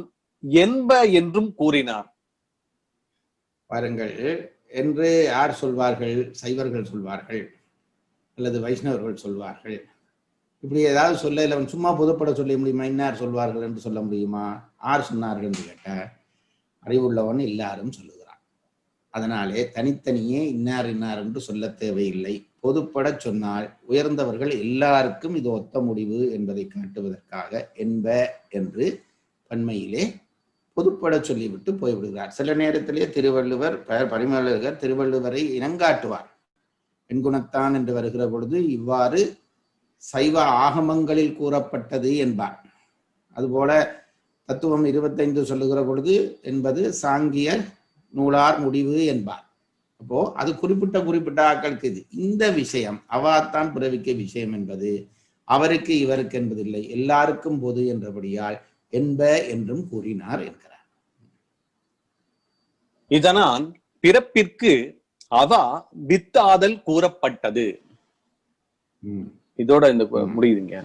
என்ப என்றும் கூறினார். பாருங்கள், என்று யார் சொல்வார்கள்? சைவர்கள் சொல்வார்கள் அல்லது வைஷ்ணவர்கள் சொல்வார்கள். இப்படி ஏதாவது சொல்ல இல்லை, சும்மா புதுப்பட சொல்ல முடியுமா? இன்னார் சொல்வார்கள் என்று சொல்ல முடியுமா? ஆர் சொன்னார்கள் என்று கேட்ட அறிவுள்ளவன் எல்லாரும் சொல்லுகிறான். அதனாலே தனித்தனியே இன்னார் இன்னார் என்று சொல்ல தேவையில்லை. பொதுப்பட சொன்னால் உயர்ந்தவர்கள் எல்லாருக்கும் இது ஒத்த முடிவு என்பதை காட்டுவதற்காக என்ப என்று பன்மையிலே பொதுப்பட சொல்லிவிட்டு போய்விடுகிறார். சில நேரத்திலே திருவள்ளுவர் பரிமேலழகர் திருவள்ளுவரை இனங்காட்டுவார். பெண்குணத்தான் என்று வருகிற பொழுது இவ்வாறு சைவ ஆகமங்களில் கூறப்பட்டது என்பார். அதுபோல தத்துவம் 25 சொல்லுகிற பொழுது என்பது சாங்கிய நூலார் முடிவு என்பார். அப்போ அது குறிப்பிட்ட ஆக்களுக்கு இது. இந்த விஷயம் அவாத்தான் பிறவிக்க விஷயம் என்பது அவருக்கு இவருக்கு என்பதில்லை, எல்லாருக்கும் பொது என்றபடியால் என்ப என்றும் கூறினார் என்கிறார். இதனால் பிறப்பிற்கு அவா வித்தாதல் கூறப்பட்டது. இதோட இந்த முடியுதுங்க.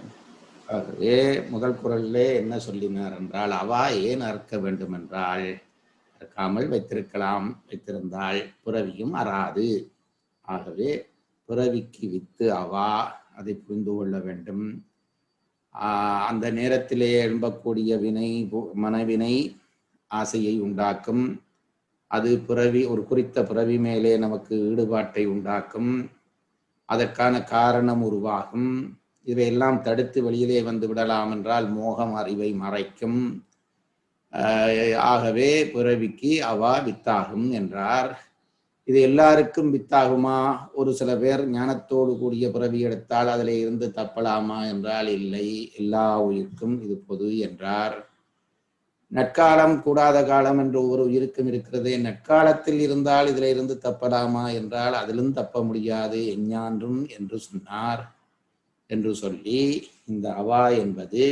ஆகவே முதல் குறளிலே என்ன சொல்லினார் என்றால், அவா ஏன் அறுக்க வேண்டும் என்றால், அறுக்காமல் வைத்திருக்கலாம், வைத்திருந்தால் பிறவியும் அறாது. ஆகவே பிறவிக்கு வித்து அவா, அதை புரிந்து கொள்ள வேண்டும். அந்த நேரத்திலே எழும்பக்கூடிய வினை, மனவினை ஆசையை உண்டாக்கும். அது பிறவி, ஒரு குறித்த பிறவி மேலே நமக்கு ஈடுபாட்டை உண்டாக்கும். அதற்கான காரணம் உருவாகும். இவையெல்லாம் தடுத்து வெளியிலே வந்து விடலாம் என்றால் மோகம் அறிவை மறைக்கும். ஆகவே பிறவிக்கு அவா வித்தாகும் என்றார். இது எல்லாருக்கும் வித்தாகுமா? ஒரு சில பேர் ஞானத்தோடு கூடிய பிறவி எடுத்தால் அதில் இருந்து தப்பலாமா என்றால் இல்லை, எல்லா உயிர்க்கும் இது பொது என்றார். நற்காலம் கூடாத காலம் என்று ஒவ்வொரு உயிருக்கும் இருக்கிறதே, நற்காலத்தில் இருந்தால் இதில் இருந்து தப்பலாமா என்றால் அதிலும் தப்ப முடியாது, எஞ்ஞான்றும் என்று சொன்னார். என்று சொல்லி இந்த அவா என்பது,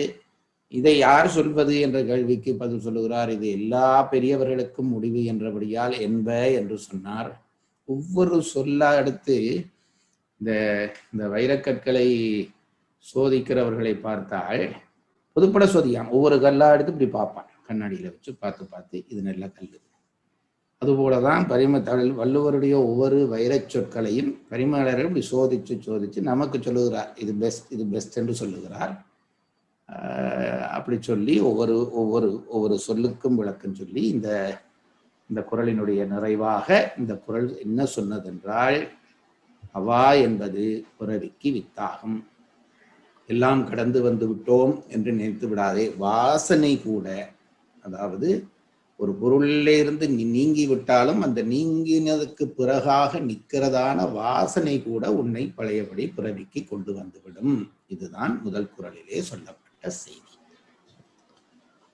இதை யார் சொல்வது என்ற கேள்விக்கு பதில் சொல்லுகிறார். இது எல்லா பெரியவர்களுக்கும் முடிவு என்றபடியால் என்ப என்று சொன்னார். ஒவ்வொரு சொல்ல அடுத்து இந்த வைரக்கற்களை சோதிக்கிறவர்களை பார்த்தால் பொதுப்பட சோதியான் ஒவ்வொரு கல்லா எடுத்து இப்படி பார்ப்பான், கண்ணாடியில வச்சு பார்த்து இது நல்ல கல். அதுபோலதான் வள்ளுவருடைய ஒவ்வொரு வைரச் சொற்களையும் பரிமேலழகர் இப்படி சோதிச்சு நமக்கு சொல்லுகிறார். இது பெஸ்ட் என்று சொல்லுகிறார். அப்படி சொல்லி ஒவ்வொரு சொல்லுக்கும் விளக்கம் சொல்லி இந்த குறளினுடைய நிறைவாக இந்த குறள் என்ன சொன்னதென்றால், அவா என்பது பிறவிக்கு வித்தாகும். எல்லாம் கடந்து வந்து விட்டோம் என்று நினைத்து விடாதே. வாசனை கூட, அதாவது ஒரு பொருளிலே இருந்து நீங்கி விட்டாலும் அந்த நீங்கினதுக்கு பிறகாக நிற்கிறதான வாசனை கூட உன்னை பழையபடி பிறவிக்கு கொண்டு வந்துவிடும். இதுதான் முதல் குறளிலே சொல்லப்பட்ட செய்தி.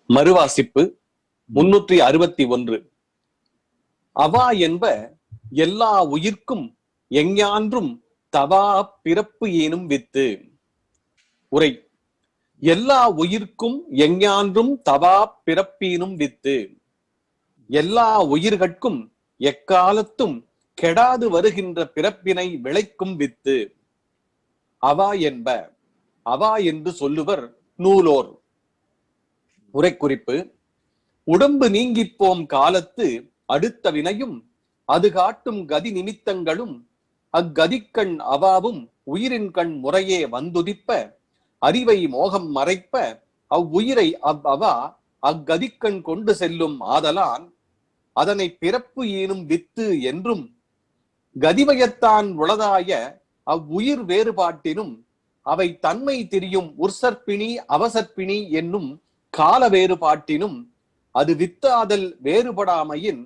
மறுவாசிப்பு 361. அவா என்ப எல்லா உயிர்க்கும் எஞ்ஞான்றும் தவா பிறப்பு ஏனும் வித்து. உரை: எல்லா உயிர்க்கும் எஞ்ஞான்றும் தவா பிறப்பீனும் வித்து. எல்லா உயிர்கட்கும் எக்காலத்தும் கெடாது வருகின்ற பிறப்பினை விளைக்கும் வித்து. அவா என்ப. அவா என்று சொல்லுவர் நூலோர். உரைக்குறிப்பு: உடம்பு நீங்கிப்போம் காலத்து அடுத்த வினையும் அது காட்டும் கதி நிமித்தங்களும் அக்கதிக்கண் அவாவும் உயிரின் கண் முறையே வந்துதிப்ப அறிவை மோகம் மறைப்ப அவ்வுயிரை அவ்வா அக்கதிக்கண் கொண்டு செல்லும் ஆதலான் அதனை பிறப்பு ஈனும் வித்து என்றும், கதிவயத்தான் உளதாய அவ்வுயிர் வேறுபாட்டினும் அவை தன்மை திரியும் உற்சற்பிணி அவசற்பிணி என்னும் கால வேறுபாட்டினும் அது வித்தாதல் வேறுபடாமையின்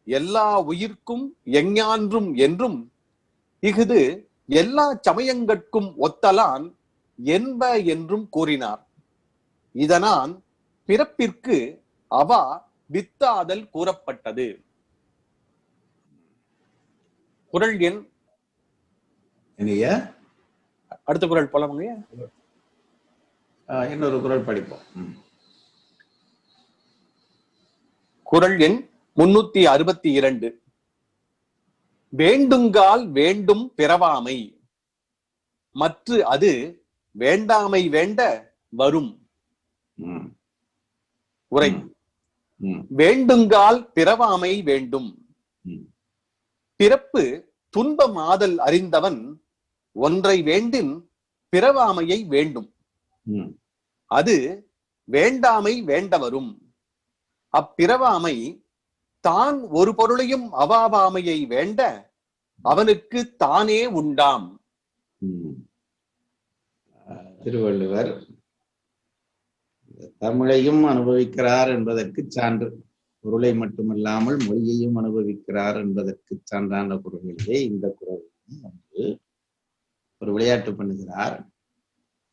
எல்லா உயிர்க்கும் எஞ்ஞான்றும் என்றும், இஃது எல்லா சமயங்கட்கும் ஒத்தலான் என்ப என்றும் கூறினார். இதனால் பிறப்பிற்கு அவா வித்தாதல் கூறப்பட்டது. குறள் எண் அடுத்த குறள் போலாமுங்க. இன்னொரு குறள் படிப்போம். குறள் எண் 362. வேண்டுங்கால் வேண்டும் பிறவாமை மற்று அது வேண்டாமை வேண்ட வரும். ம். உரை. ம். வேண்டுங்கால் பிறவாமை வேண்டும். ம். பிறப்பு துன்பமாதல் அறிந்தவன் ஒன்றை வேண்டின் பிறவாமையை வேண்டும். ம். அது வேண்டாமை வேண்ட வரும். அப்பிறவாமை தான் ஒரு பொருளையும் அவாவாமையை வேண்ட அவனுக்கு தானே உண்டாம். ம். திருவள்ளுவர் தமிழையும் அனுபவிக்கிறார் என்பதற்கு சான்று, பொருளை மட்டுமல்லாமல் மொழியையும் அனுபவிக்கிறார் என்பதற்கு சான்றான குரலிலே இந்த குரல் வந்து ஒரு விளையாட்டு பண்ணுகிறார்.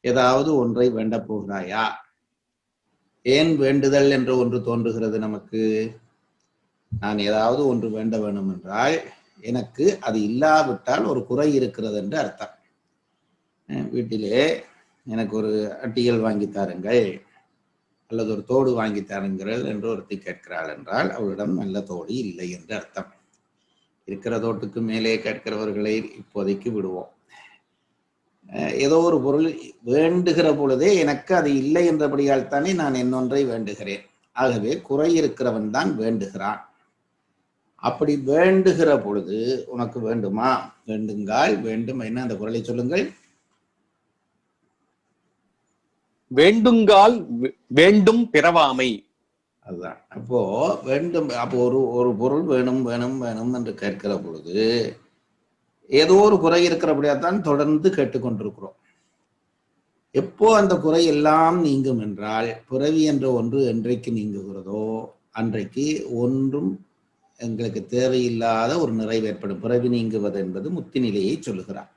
ஏதாவது ஒன்றை வேண்ட போகிறாயா? ஏன் வேண்டுதல் என்ற ஒன்று தோன்றுகிறது நமக்கு? நான் ஏதாவது ஒன்று வேண்ட வேணும் என்றால் எனக்கு அது இல்லாவிட்டால் ஒரு குறை இருக்கிறது என்று அர்த்தம். வீட்டிலே எனக்கு ஒரு அட்டியல் வாங்கி தாருங்கள் அல்லது ஒரு தோடு வாங்கி தாருங்கள் என்று ஒருத்தி கேட்கிறாள் என்றால் அவளிடம் நல்ல தோடு இல்லை என்று அர்த்தம். இருக்கிற தோட்டுக்கு மேலே கேட்கிறவர்களை இப்போதைக்கு விடுவோம். ஏதோ ஒரு பொருள் வேண்டுகிற பொழுதே எனக்கு அது இல்லை என்றபடியால் தானே நான் இன்னொன்றை வேண்டுகிறேன். ஆகவே குறை இருக்கிறவன் தான் வேண்டுகிறான். அப்படி வேண்டுகிற பொழுது உனக்கு வேண்டுமா? வேண்டுங்கால் வேண்டும். என்ன அந்த குரலை சொல்லுங்கள். வேண்டுங்கால் வேண்டும் பிறவாமை. அதுதான். அப்போ வேண்டும். அப்போ ஒரு பொருள் வேணும் வேணும் வேணும் என்று கேட்கிற பொழுது ஏதோ ஒரு குறை இருக்கிறபடியாத்தான் தொடர்ந்து கேட்டுக்கொண்டிருக்கிறோம். எப்போ அந்த குறை எல்லாம் நீங்கும் என்றால், பிறவி என்ற ஒன்று என்றைக்கு நீங்குகிறதோ அன்றைக்கு ஒன்றும் எங்களுக்கு தேவையில்லாத ஒரு நிறைவு ஏற்படும். பிறவி நீங்குவது என்பது முத்தி நிலையை சொல்லுகிறார்.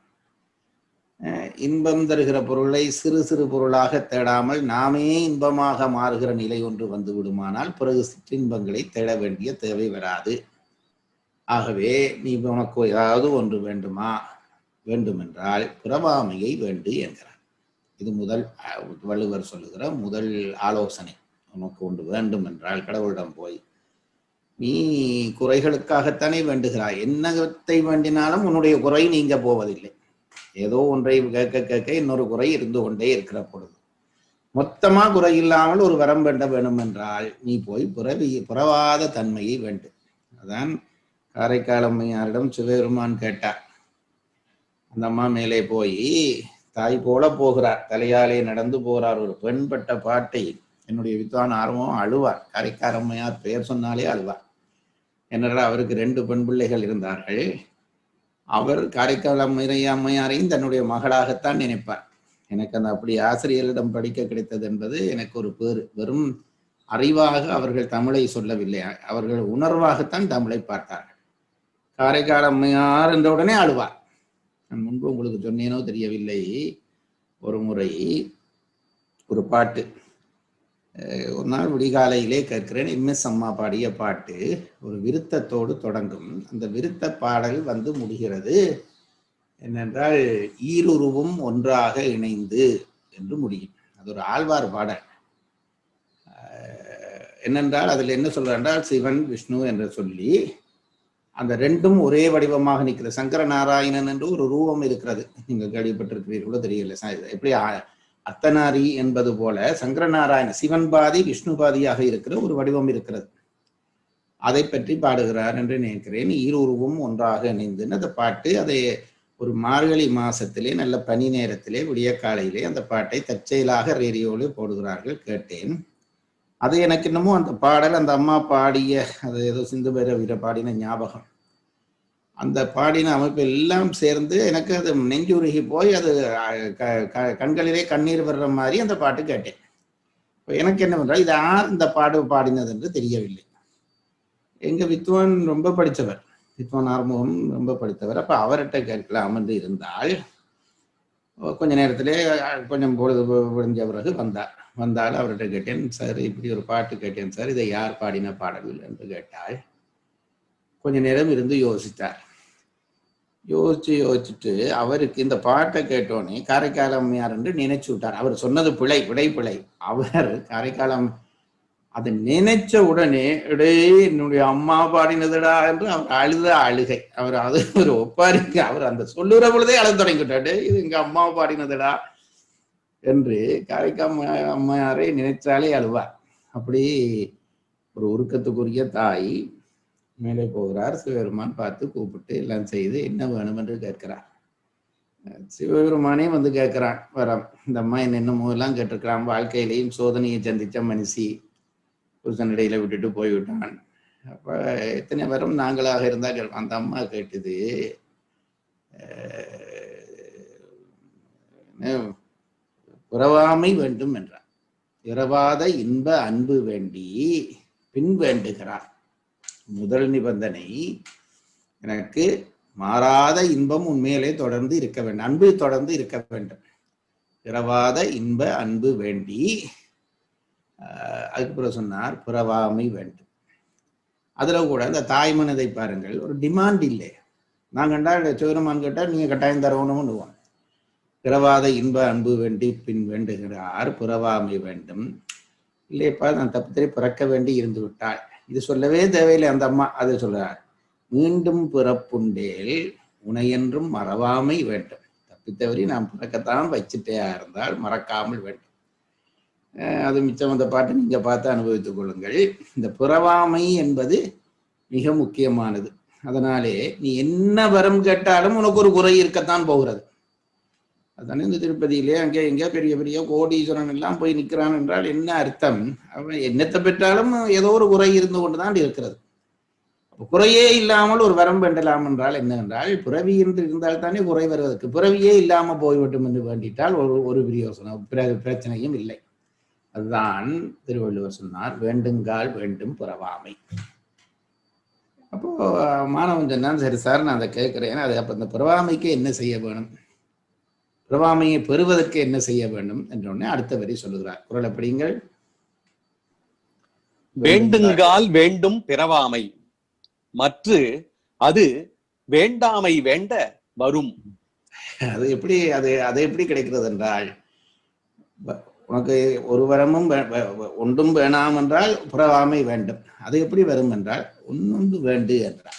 இன்பம் தருகிற பொருளை சிறு சிறு பொருளாக தேடாமல் நாமே இன்பமாக மாறுகிற நிலை ஒன்று வந்து விடுமானால் பிறகு சிற்றின்பங்களை தேட வேண்டிய தேவை வராது. ஆகவே நீ உனக்கு ஏதாவது ஒன்று வேண்டுமா? வேண்டுமென்றால் பிறவாமையை வேண்டு என்கிறார். இது முதல் வள்ளுவர் சொல்லுகிற முதல் ஆலோசனை. உனக்கு ஒன்று வேண்டும் என்றால் கடவுளிடம் போய் நீ குறைகளுக்காகத்தானே வேண்டுகிறாய். என்னத்தை வேண்டினாலும் உன்னுடைய குறை நீங்க போவதில்லை. ஏதோ ஒன்றை கேட்க கேட்க இன்னொரு குறை இருந்து கொண்டே இருக்கிற பொழுது மொத்தமா குறை இல்லாமல் ஒரு வரம் வேண்ட வேணும் என்றால் நீ போய் புறவாத தன்மையை வேண்டு. அதான் காரைக்கால் அம்மையாரிடம் சிவபெருமான் கேட்டார். அந்த அம்மா மேலே போய் தாய் போல போகிறார், தலையாலே நடந்து போகிறார். ஒரு பெண்பட்ட பாட்டை என்னுடைய வித்வான் ஆர்வம் அழுவார். காரைக்கால் அம்மையார் பெயர் சொன்னாலே அழுவார். என்னடா அவருக்கு 2 பெண் பிள்ளைகள் இருந்தார்கள். அவர் காரைக்கால் அம்மையாரையும் தன்னுடைய மகளாகத்தான் நினைப்பார். எனக்கு அந்த அப்படி ஆசிரியரிடம் படிக்க கிடைத்தது என்பது எனக்கு ஒரு பேரு. வெறும் அறிவாக அவர்கள் தமிழை சொல்லவில்லை, அவர்கள் உணர்வாகத்தான் தமிழை பார்த்தார்கள். காரைக்கால் அம்மையார் என்ற உடனே அழுவார். நான் முன்பு உங்களுக்கு சொன்னேனோ தெரியவில்லை, ஒரு முறை ஒரு பாட்டு ஒரு நாள் விடிகாலையிலே கேட்கிறேன். எம்எஸ் அம்மா பாடிய பாட்டு ஒரு விருத்தத்தோடு தொடங்கும். அந்த விருத்த பாடல் வந்து முடிகிறது என்னென்றால் ஈருருவும் ஒன்றாக இணைந்து என்று முடியும். அது ஒரு ஆழ்வார் பாடல். என்னென்றால் அதில் என்ன சொல்றால் சிவன் விஷ்ணு என்று சொல்லி அந்த 2ம் ஒரே வடிவமாக நிற்கிறது. சங்கர நாராயணன் என்று ஒரு ரூபம் இருக்கிறது. நீங்க கேள்விப்பட்டிருக்கிறீர்களோ தெரியல. எப்படி அத்தனாரி என்பது போல சங்கரநாராயண சிவன் பாதி விஷ்ணு பாதியாக இருக்கிற ஒரு வடிவம் இருக்கிறது. அதை பற்றி பாடுகிறார் என்று நினைக்கிறேன். ஈருருவும் ஒன்றாக இணைந்துன்னு அந்த பாட்டு. அதை ஒரு மார்கழி மாசத்திலே நல்ல பனி நேரத்திலே விடிய காலையிலே அந்த பாட்டை தற்செயலாக ரேடியோவில் போடுகிறார்கள். கேட்டேன். அது எனக்கு இன்னமும் அந்த பாடல் அந்த அம்மா பாடிய அது ஏதோ சிந்து பைரவிர பாடின ஞாபகம். அந்த பாடின அமைப்பு எல்லாம் சேர்ந்து எனக்கு அது நெஞ்சுருகி போய் அது கண்களிலே கண்ணீர் வர்ற மாதிரி அந்த பாட்டு கேட்டேன். இப்போ எனக்கு என்ன பண்றா, இது யார் இந்த பாடினது என்று தெரியவில்லை. எங்க வித்வான் ரொம்ப படித்தவர், வித்வான் ஆர்முகம் ரொம்ப படித்தவர். அப்ப அவர்கிட்ட கேட்கலாம் என்று இருந்தால் கொஞ்ச நேரத்திலே கொஞ்சம் பொழுது விடிஞ்ச பிறகு வந்தால் அவர்கிட்ட கேட்டேன், சார் இப்படி ஒரு பாட்டு கேட்டேன் சார், இதை யார் பாடின பாடல் என்று கேட்டால் கொஞ்ச நேரம் இருந்து யோசித்தார். யோசிச்சுட்டு அவருக்கு இந்த பாட்டை கேட்டோன்னே காரைக்கால் அம்மையார் என்று நினைச்சு விட்டார். அவர் சொன்னது பிழை. அவர் காரைக்காலம் அதை நினைச்ச உடனே இடையே என்னுடைய அம்மா பாடினதுடா என்று அவர் அழுகை. அவர் அது ஒரு ஒப்பாரிக்க அவர் அந்த சொல்லுற பொழுதே அழுத தொடங்கிட்டாரு. இது எங்க அம்மா பாடினதுடா என்று காரைக்கால் அம்மையாரை நினைச்சாலே அழுவார். அப்படி ஒரு உருக்கத்துக்குரிய தாய். மேலே போகிறார். சிவபெருமான் பார்த்து கூப்பிட்டு எல்லாம் செய்து என்ன வேணும் என்று கேட்கிறார். சிவபெருமானே வந்து கேட்கிறான் வரம். இந்த அம்மா என்னென்னமோ எல்லாம் கேட்டிருக்கிறான். வாழ்க்கையிலையும் சோதனையை சந்திச்ச மனுஷி, புருஷன் இடையில விட்டுட்டு போய்விட்டான். அப்ப எத்தனை வரம் நாங்களாக இருந்தா கேட்போம். அந்த அம்மா கேட்டது உறவாமை வேண்டும் என்றார். இரவாத இன்ப அன்பு வேண்டி பின் வேண்டுகிறார். முதல் நிபந்தனை, எனக்கு மாறாத இன்பம் உண்மையிலே தொடர்ந்து இருக்க வேண்டும், அன்பு தொடர்ந்து இருக்க வேண்டும். இரவாத இன்ப அன்பு வேண்டி அதுக்கு பிறகு சொன்னார் புறவாமை வேண்டும். அதுல கூட இந்த தாய் மனதை பாருங்கள், ஒரு டிமாண்ட் இல்லை. நான் கண்டா சிவருமான் கேட்டா நீங்க கட்டாயம் தரணும்னு. பிறவாத இன்ப அன்பு வேண்டி பின் வேண்டுகிறார், புறவாமை வேண்டும். இல்லையப்பா நான் தப்பித்தறி பிறக்க வேண்டி இருந்து விட்டாள், இது சொல்லவே தேவையில்லை. அந்த அம்மா அதை சொல்றார், மீண்டும் பிறப்புண்டேல் உனையென்றும் மறவாமை வேண்டும். தப்பித்தவரி நான் பிறக்கத்தான் வச்சுட்டே இருந்தால் மறக்காமல் வேண்டும். அது மிச்சம் அந்த பாட்டு நீங்க பார்த்து அனுபவித்துக் கொள்ளுங்கள். இந்த புறவாமை என்பது மிக முக்கியமானது. அதனாலே நீ என்ன வரம் கேட்டாலும் உனக்கு ஒரு குறை இருக்கத்தான் போகிறது. அதானே இந்த திருப்பதியிலே அங்கே எங்கே பெரிய பெரிய கோடீஸ்வரன் எல்லாம் போய் நிற்கிறான் என்றால் என்ன அர்த்தம்? அவன் என்னத்தை பெற்றாலும் ஏதோ ஒரு குறை இருந்து கொண்டுதான் இருக்கிறது. குறையே இல்லாமல் ஒரு வரம் வேண்டலாம் என்றால் என்ன என்றால், பிறவி என்று இருந்தால் தானே குறை வருவதற்கு. பிறவியே இல்லாம போய்விட்டும் என்று வேண்டிட்டால் ஒரு பிரயோசனம் பிரச்சனையும் இல்லை. அதுதான் திருவள்ளுவர் சொன்னார், வேண்டுங்கால் வேண்டும் புறவாமை. அப்போ மாணவன் சொன்னான், சரி சார் நான் அதை கேட்கிறேன், அது அப்ப இந்த புறவாமைக்கு என்ன செய்ய வேணும், புறவாமையை பெறுவதற்கு என்ன செய்ய வேண்டும் என்றொன்னே அடுத்த வரி சொல்லுகிறார். குறள் எப்படிங்கள்? வேண்டுங்கால் வேண்டும் பிறவாமை மற்ற அது வேண்டாமை வேண்ட வரும். அது எப்படி அது எப்படி கிடைக்கிறது என்றால், உனக்கு ஒரு வரமும் ஒன்றும் வேணாம் என்றால் புறவாமை வேண்டும். அது எப்படி வரும் என்றால், ஒன்னொன்று வேண்டு என்றால்,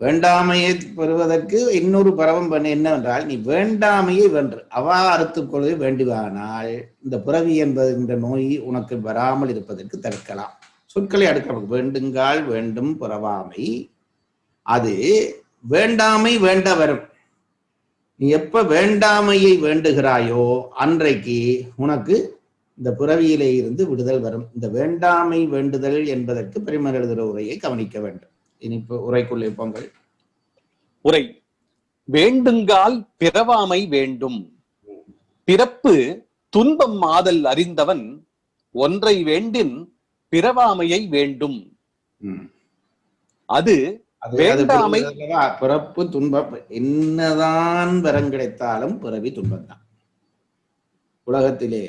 வேண்டாமையை பெறுவதற்கு இன்னொரு பரவம் பண்ண என்னவென்றால், நீ வேண்டாமையை வென்று அவா அறுத்துக்கொள்ள வேண்டுவானால் இந்த புறவி என்பது இந்த நோய் உனக்கு வராமல் இருப்பதற்கு தடுக்கலாம். சொற்களை அடுக்க வேண்டுங்கால் வேண்டும் புறவாமை, அது வேண்டாமை வேண்ட வரும். நீ எப்ப வேண்டாமையை வேண்டுகிறாயோ அன்றைக்கு உனக்கு இந்த புறவியிலே இருந்து விடுதல் வரும். இந்த வேண்டாமை வேண்டுதல் என்பதற்கு பெருமர் எழுதுகிற உரையை கவனிக்க வேண்டும். இனி உரைக்குள்ளே போங்கள். உரை வேண்டுங்கால் பிறவாமை வேண்டும். பிறப்பு துன்பம் ஆதல் அறிந்தவன் ஒன்றை வேண்டின் பிறவாமையை வேண்டும். அது வேண்டாமை. பிறப்பு துன்பம் என்னதான் வரம் கிடைத்தாலும் பிறவி துன்பம்தான். உலகத்திலே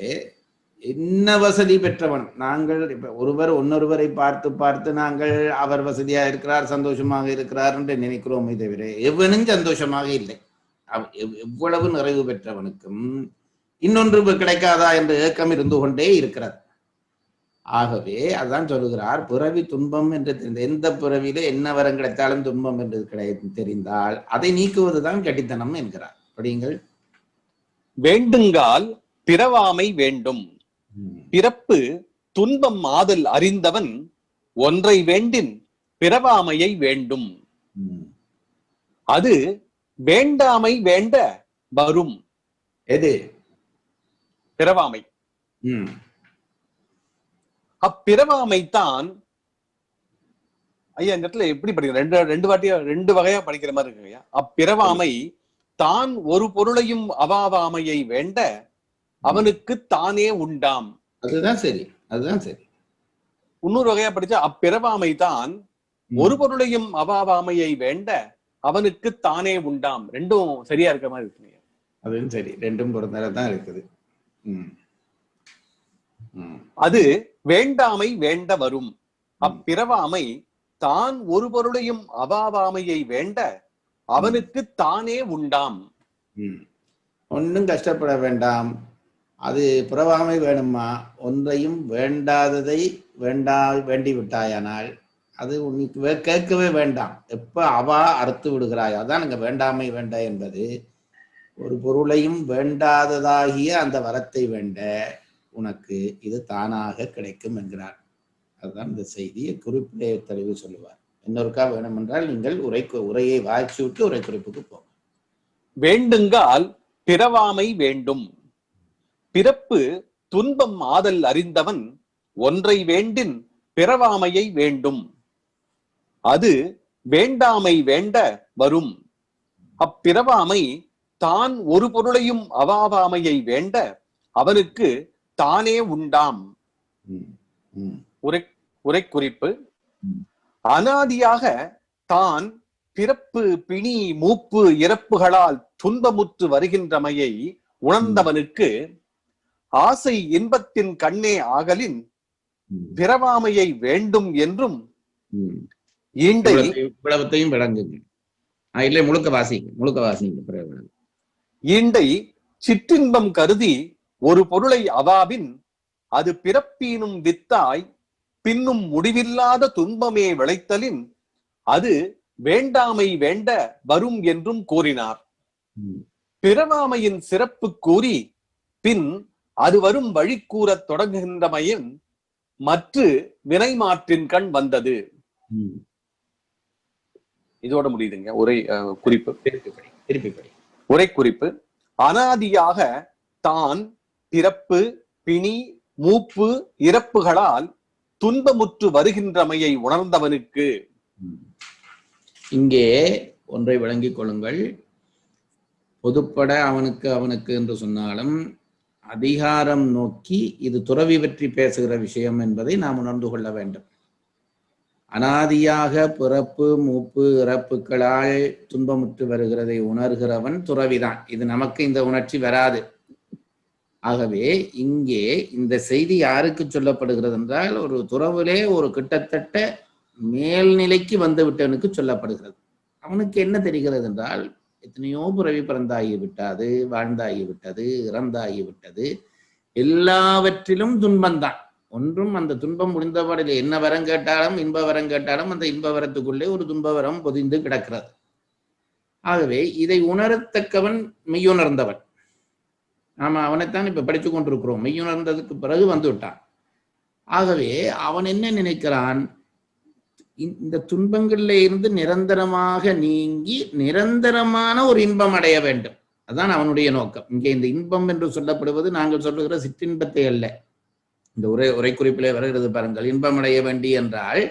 என்ன வசதி பெற்றவன், நாங்கள் இப்ப ஒருவர் இன்னொருவரை பார்த்து பார்த்து நாங்கள் அவர் வசதியா இருக்கிறார் சந்தோஷமாக இருக்கிறார் என்று நினைக்கிறோமே தவிர எவனும் சந்தோஷமாக இல்லை. எவ்வளவு நிறைவு பெற்றவனுக்கும் இன்னொன்று கிடைக்காதா என்ற ஏக்கம் இருந்து கொண்டே இருக்கிறது. ஆகவே அதான் சொல்லுகிறார், பிறவி துன்பம் என்று தெரிந்த எந்த பிறவியில என்ன வரம் கிடைத்தாலும் துன்பம் என்று தெரிந்தால் அதை நீக்குவதுதான் கட்டித்தனம் என்கிறார். படியுங்கள். வேண்டுங்கால் பிறவாமை வேண்டும். பிறப்பு துன்பம் ஆதல் அறிந்தவன் ஒன்றை வேண்டின் பிறவாமையை வேண்டும். அது வேண்டாமை வேண்ட வரும். எது? பிறவாமை. அப்பிறவாமைத்தான் ஐயா இந்த இடத்துல எப்படி படிக்கிற ரெண்டு வகையா படிக்கிற மாதிரி இருக்கு ஐயா. அப்பிறவாமை தான் ஒரு பொருளையும் அவாவாமையை வேண்ட அவனுக்கு தானே உண்டாம். அதுதான் சரி, அதுதான் சரி. இன்னொரு வகையா படிச்சா அப்பிறவாமை தான் ஒரு பொருளையும் அவாவாமையை வேண்ட அவனுக்கு தானே உண்டாம். ரெண்டும் சரியா இருக்க மாதிரி இருக்கு. அதுவும் சரி, ரெண்டும் பொருந்ததான் இருக்குது. அது வேண்டாமை வேண்ட வரும். அப்பிறவாமை தான் ஒரு பொருளையும் அவாவாமையை வேண்ட அவனுக்கு தானே உண்டாம். ஒன்னும் கஷ்டப்பட வேண்டாம். அது பிறவாமை வேணுமா, ஒன்றையும் வேண்டாததை வேண்டி விட்டாயானால் அது உனக்கு கேட்கவே வேண்டாம். எப்ப அவா அறுத்து விடுகிறாயோ, அதான் இங்க வேண்டாமை வேண்ட என்பது. ஒரு பொருளையும் வேண்டாததாகிய அந்த வரத்தை வேண்ட உனக்கு இது தானாக கிடைக்கும் என்கிறார். அதுதான் இந்த செய்தியை குறிப்பிலே தெளிவு சொல்லுவார். இன்னொருக்கா வேணுமென்றால் நீங்கள் உரையை வாய்ச்சி விட்டு உரை குறிப்புக்கு போங்க. வேண்டுங்கால் பிறவாமை வேண்டும். பிறப்பு துன்பம் ஆதல் அறிந்தவன் ஒன்றை வேண்டின் பிறவாமையை வேண்டும். அது வேண்டாமை வேண்ட வரும். அப்பிறவாமை தான் ஒரு பொருளையும் அவாவாமையை வேண்ட அவனுக்கு தானே உண்டாம். உரை குறிப்பு. அனாதியாக தான் பிறப்பு பிணி மூப்பு இறப்புகளால் துன்பமுற்று வருகின்றமையை உணர்ந்தவனுக்கு ஆசை இன்பத்தின் கண்ணே ஆகலின் பிறவாமையை வேண்டும் என்றும் ஈண்டை இவ்வளவத்தையும் விளங்குங்க. இல்லை, முழுக்க வாசிங்க. ஈண்டை சிற்றின்பம் கருதி ஒரு பொருளை அவாவின் அது பிறப்பீனும் வித்தாய் பின்னும் முடிவில்லாத துன்பமே விளைத்தலின் அது வேண்டாமை வேண்ட வரும் என்றும் கூறினார். பிறவாமையின் சிறப்பு கூறி பின் அது வரும் வழி கூறத் தொடங்குகின்றமையின் மற்ற வினை மாற்றின் கண் வந்தது. இதோட முடியுதுங்க உரை குறிப்பு. உரை குறிப்பு. அனாதியாக தான் பிறப்பு பிணி மூப்பு இறப்புகளால் துன்பமுற்று வருகின்றமையை உணர்ந்தவனுக்கு. இங்கே ஒன்றை விளங்கிக் கொள்ளுங்கள். பொதுப்பட அவனுக்கு என்று சொன்னாலும் அதிகாரம் நோக்கி இது துறவி பற்றி பேசுகிற விஷயம் என்பதை நாம் உணர்ந்து கொள்ள வேண்டும். அனாதியாக பிறப்பு மூப்பு இறப்புகளால் துன்பமுற்று வருகிறதை உணர்கிறவன் துறவிதான். இது நமக்கு இந்த உணர்ச்சி வராது. ஆகவே இங்கே இந்த செய்தி யாருக்கு சொல்லப்படுகிறது என்றால் ஒரு துறவிலே ஒரு கிட்டத்தட்ட மேல்நிலைக்கு வந்து விட்டவனுக்கு சொல்லப்படுகிறது. அவனுக்கு என்ன தெரிகிறது என்றால் எத்தனையோ பிறவி பிறந்தாகிவிட்டது, வாழ்ந்தாகிவிட்டது, இறந்தாகிவிட்டது, எல்லாவற்றிலும் துன்பம்தான். ஒன்றும் அந்த துன்பம் முடிந்தபாடில் என்ன வரம் கேட்டாலும் இன்ப வரம் கேட்டாலும் அந்த இன்ப வரத்துக்குள்ளே ஒரு துன்ப வரம் பொதிந்து கிடக்கிறது. ஆகவே இதை உணரத்தக்கவன் மெய்யுணர்ந்தவன். நாம அவனைத்தான் இப்ப படித்து கொண்டிருக்கிறோம். மெய்யுணர்ந்ததுக்கு பிறகு வந்து விட்டான். ஆகவே அவன் என்ன நினைக்கிறான், இந்த துன்பங்கள்ல இருந்து நிரந்தரமாக நீங்கி நிரந்தரமான ஒரு இன்பம் அடைய வேண்டும். அதுதான் அவனுடைய நோக்கம். இங்கே இந்த இன்பம் என்று சொல்லப்படுவது நாங்கள் சொல்லுகிற சிற்றின்பத்தை அல்ல. இந்த உரை குறிப்பிலே வருகிறது பாருங்கள். இன்பம் அடைய வேண்டி என்றால்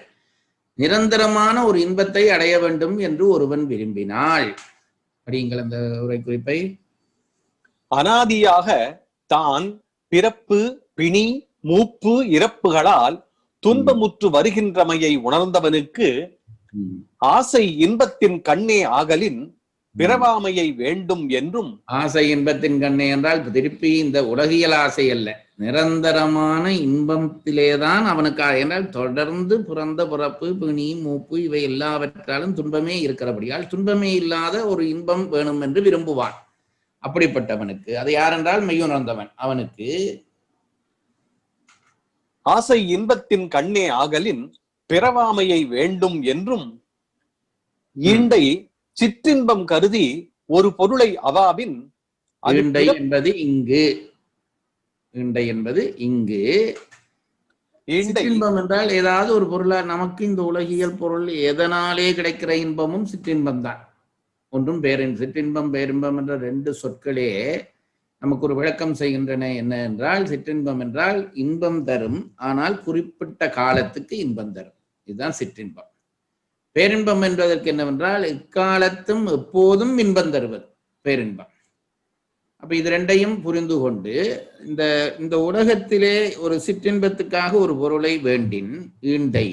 நிரந்தரமான ஒரு இன்பத்தை அடைய வேண்டும் என்று ஒருவன் விரும்பினாள். படியுங்கள் அந்த உரை குறிப்பை. அனாதியாக தான் பிறப்பு பிணி மூப்பு இறப்புகளால் துன்பமுற்று வருகின்றமையை உணர்ந்தவனுக்கு ஆசை இன்பத்தின் கண்ணே ஆகலின் பிறவாமையை வேண்டும் என்றும். ஆசை இன்பத்தின் கண்ணே என்றால் திருப்பி இந்த உலகியல் ஆசை அல்ல, நிரந்தரமான இன்பத்திலேதான் அவனுக்கு. என்றால் தொடர்ந்து பிறந்த பிறப்பு பிணி மூப்பு இவை எல்லாவற்றாலும் துன்பமே இருக்கிறபடியால் துன்பமே இல்லாத ஒரு இன்பம் வேணும் என்று விரும்புவான். அப்படிப்பட்டவனுக்கு அது யாரென்றால் மெய்யுணர்ந்தவன். அவனுக்கு ஆசை இன்பத்தின் கண்ணே ஆகலின் பிறவாமையை வேண்டும் என்றும் ஈண்டை சிற்றின்பம் கருதி ஒரு பொருளை அவாவின். ஈண்டை என்பது இங்கு, ஈண்டை என்பது இங்கு. சிற்றின்பம் என்றால் ஏதாவது ஒரு பொருளா, நமக்கு இந்த உலகியல் பொருள் எதனாலே கிடைக்கிற இன்பமும் சிற்றின்பம் தான். ஒன்றும் சிற்றின்பம் பேரின்பம் என்ற ரெண்டு சொற்களே நமக்கு ஒரு விளக்கம் செய்கின்றன. என்ன என்றால் சிற்றின்பம் என்றால் இன்பம் தரும், ஆனால் குறிப்பிட்ட காலத்துக்கு இன்பம் தரும். இதுதான் சிற்றின்பம். பேரின்பம் என்பதற்கு என்னவென்றால் எக்காலத்தும் எப்போதும் இன்பம் தருவது பேரின்பம். அப்ப இது ரெண்டையும் புரிந்து கொண்டு இந்த உலகத்திலே ஒரு சிற்றின்பத்துக்காக ஒரு பொருளை வேண்டின் ஈண்டை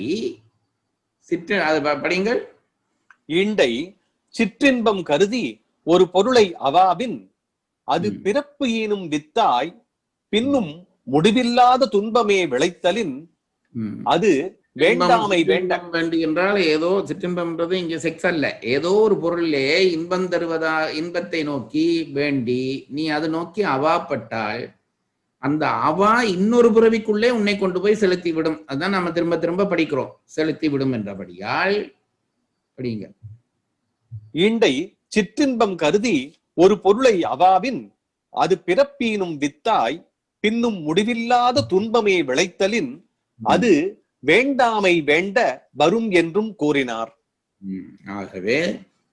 படிங்கள். ஈண்டை சிற்றின்பம் கருதி ஒரு பொருளை அவாவின் அது பிறப்பு ஈனும் வித்தாய் பின்னும் முடிவில்லாத துன்பமே விளைத்தலின் அது வேண்டாமை வேண்டாம். வேண்டி என்றால் ஏதோ சிற்றின்பம்ன்றது இங்க செக்ஸ் அல்ல, ஏதோ ஒரு பொருளிலே இன்பம் தருவதா இன்பத்தை நோக்கி வேண்டி நீ அதை நோக்கி அவாப்பட்டால் அந்த அவா இன்னொரு பிறவிக்குள்ளே உன்னை கொண்டு போய் செலுத்தி விடும். அதுதான் நம்ம திரும்ப திரும்ப படிக்கிறோம், செலுத்தி விடும் என்றபடியால் படிங்க. ஈண்டை சிற்றின்பம் கருதி ஒரு பொருளை அவாவின் அது பிறப்பீனும் வித்தாய் பின்னும் முடிவில்லாத துன்பமே விளைத்தலின் அது வேண்டாமை வேண்ட வரும் என்றும் கூறினார். ஆகவே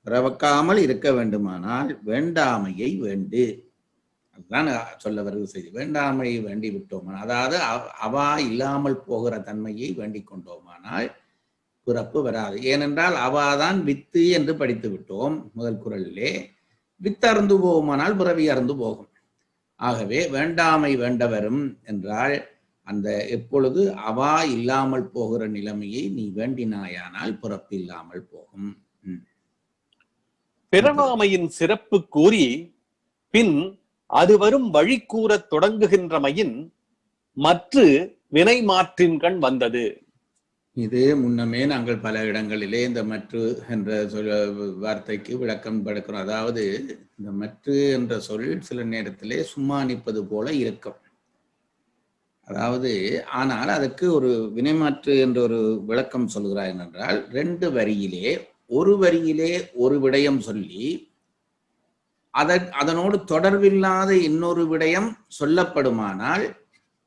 பிறவக்காமல் இருக்க வேண்டுமானால் வேண்டாமையை வேண்டு. அதுதான் சொல்ல வருது செய்தி. வேண்டாமையை வேண்டி விட்டோமானால், அதாவது அவா இல்லாமல் போகிற தன்மையை வேண்டிக் கொண்டோமானால் பிறப்பு வராது. ஏனென்றால் அவாதான் வித்து என்று படித்து விட்டோம் முதல் குறளிலே. வித்து அறந்து போகுமானால் பிறவி அறந்து போகும். ஆகவே வேண்டாமை வேண்ட வரும் என்றால் அந்த எப்பொழுது அவா இல்லாமல் போகிற நிலைமையை நீ வேண்டினாயானால் பிறப்பு இல்லாமல் போகும். பிறவாமையின் சிறப்பு கூறி பின் அது வரும் வழி கூறத் தொடங்குகின்றமையின் மற்ற வினை மாற்றின் கண் வந்தது. இது முன்னமே நாங்கள் பல இடங்களிலே இந்த மற்று என்ற வார்த்தைக்கு விளக்கம் படுக்கிறோம். அதாவது இந்த மற்று என்ற சொல் சில நேரத்திலே சும்மா நிற்பது போல இருக்கும். அதாவது ஆனால் அதற்கு ஒரு வினைமாற்று என்ற ஒரு விளக்கம் சொல்கிறார். என்றால் 2 வரியிலே ஒரு வரியிலே ஒரு விடயம் சொல்லி அதனோடு தொடர்பில்லாத இன்னொரு விடயம் சொல்லப்படுமானால்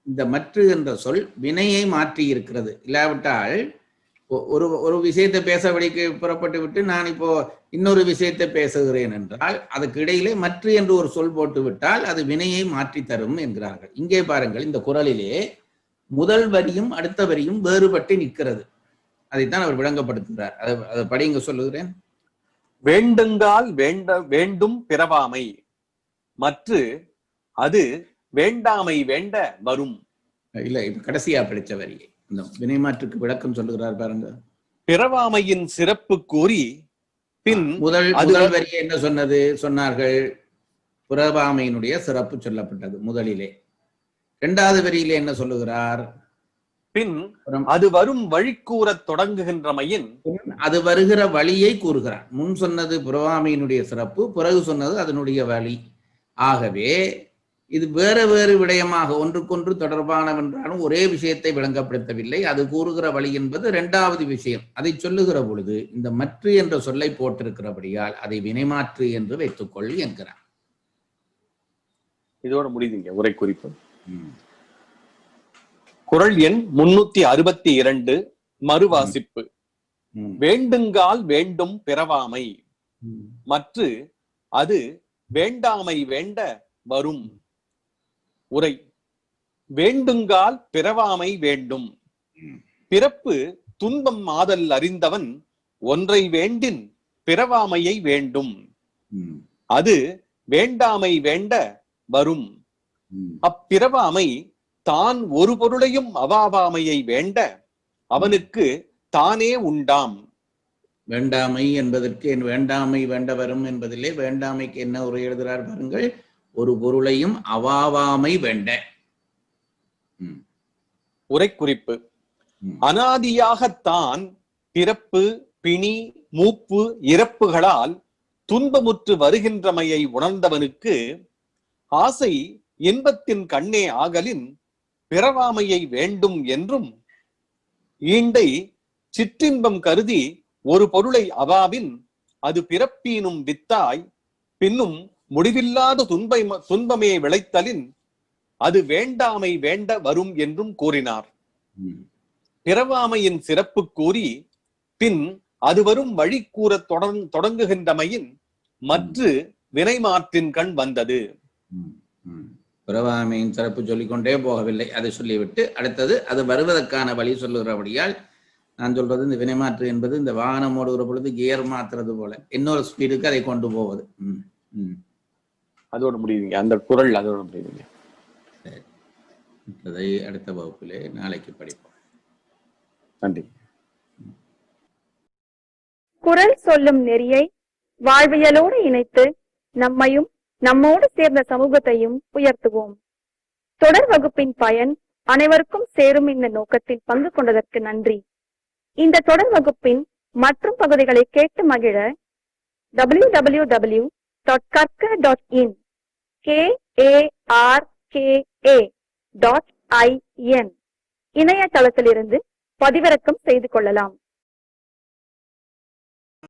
இந்த மற்று என்ற சொல் வினையை மாற்றி இருக்கிறது. இல்லாவிட்டால் ஒரு விஷயத்தை பேச வழிக்கு புறப்பட்டு விட்டு நான் இப்போ இன்னொரு விஷயத்தை பேசுகிறேன் என்றால் அதுக்கு இடையிலே மற்று என்று ஒரு சொல் போட்டு விட்டால் அது வினையை மாற்றி தரும் என்கிறார்கள். இங்கே பாருங்கள், இந்த குறளிலே முதல் வரியும் அடுத்த வரியும் வேறுபட்டு நிற்கிறது. அதைத்தான் அவர் விளங்கப்படுத்துகிறார். அதை படிங்க சொல்லுகிறேன். வேண்டுங்கால் வேண்டும் பிறவாமை மற்ற அது வேண்டாமை வேண்ட வரும். இல்ல, இப்ப கடைசியா படிச்ச வரியை இந்த வினைமாற்றுக்கு விளக்கம் சொல்லுகிறார் பாருங்க. பிறவாமையின் சிறப்பு கூறி பின் முதல் வரியை என்ன சொன்னார்கள்? பிறவாமையினுடைய சிறப்பு சொல்லப்பட்டது முதலிலே. 2வது வரியிலே என்ன சொல்லுகிறார்? பின் அது வரும் வழி கூறத் தொடங்குகின்றமையின் அது வருகிற வழியை கூறுகிறார். முன் சொன்னது பிறவாமையினுடைய சிறப்பு, பிறகு சொன்னது அதனுடைய வழி. ஆகவே இது வேறு வேறு விடயமாக ஒன்றுக்கொன்று தொடர்பானவென்றாலும் ஒரே விஷயத்தை விளங்கப்படுத்தவில்லை. அது கூறுகிற வழி என்பது 2வது விஷயம். அதை சொல்லுகிற பொழுது இந்த மற்று என்ற சொல்லை போட்டிருக்கிறபடியால் அதை வினைமாற்று என்று வைத்துக்கொள் என்கிறார். இதோட முடியுதுங்க உரை குறிப்பு. குறள் எண் 362 மறுவாசிப்பு. வேண்டுங்கால் வேண்டும் பிறவாமை மற்ற அது வேண்டாமை வேண்ட வரும். உரை. வேண்டுங்கால் பிறவாமை வேண்டும். பிறப்பு துன்பம் ஆதல் அறிந்தவன் ஒன்றை வேண்டின் பிறவாமையை வேண்டும். அது வேண்டாமை வேண்ட வரும். அப்பிறவாமை தான் ஒரு பொருளையும் அவாவாமையை வேண்ட அவனுக்கு தானே உண்டாம். வேண்டாமை என்பதற்கு வேண்டாமை வேண்ட வரும் என்பதிலே வேண்டாமைக்கு என்ன உரை எழுதுகிறார் பாருங்கள். ஒரு பொருளையும் அவாவாமை வேண்ட. உரை குறிப்பு. அனாதியாகத்தான் பிறப்பு பிணி மூப்பு இறப்புகளால் துன்பமுற்று வருகின்றமையை உணர்ந்தவனுக்கு ஆசை இன்பத்தின் கண்ணே ஆகலின் பிறவாமையை வேண்டும் என்றும் ஈண்டை சிற்றின்பம் கருதி ஒரு பொருளை அவாவின் அது பிறப்பீனும் வித்தாய் பின்னும் முடிவில்லாத துன்பமே விளைத்தலின் அது வேண்டாமை வேண்ட வரும் என்றும் கூறினார். பிறவாமையின் சிறப்பு கூறி பின் அது வரும் வழி கூறத் தொடங்குகின்றமையின் மற்ற வினைமாற்றின் கண் வந்தது. பிறவாமையின் சிறப்பு சொல்லிக்கொண்டே போகவில்லை. அதை சொல்லிவிட்டு அடுத்தது அது வருவதற்கான வழி சொல்லுகிறபடியால் நான் சொல்றது இந்த வினைமாற்று என்பது இந்த வாகனம் ஓடுகிற பொழுது கியர் மாத்துறது போல இன்னொரு ஸ்பீடுக்கு அதை கொண்டு போவது. அதோட முடியுதுங்க அந்த குறள். அதோட முடியுதுங்க. அதை அடுத்த வகுப்பிலே நாளைக்கு படிப்போம். நன்றி. குறள் சொல்லும் நெறியை வாழ்வியலோடு இணைத்து நம்மையும் நம்மோடு சேர்ந்த சமூகத்தையும் உயர்த்துவோம். தொடர் வகுப்பின் பயன் அனைவருக்கும் சேரும் இந்த நோக்கத்தில் பங்கு கொண்டதற்கு நன்றி. இந்த தொடர் வகுப்பின் மற்றும் பகுதிகளை கேட்டு மகிழ www.karka.in KARKA.in இணையதளத்திலிருந்து பதிவிறக்கம் செய்து கொள்ளலாம்.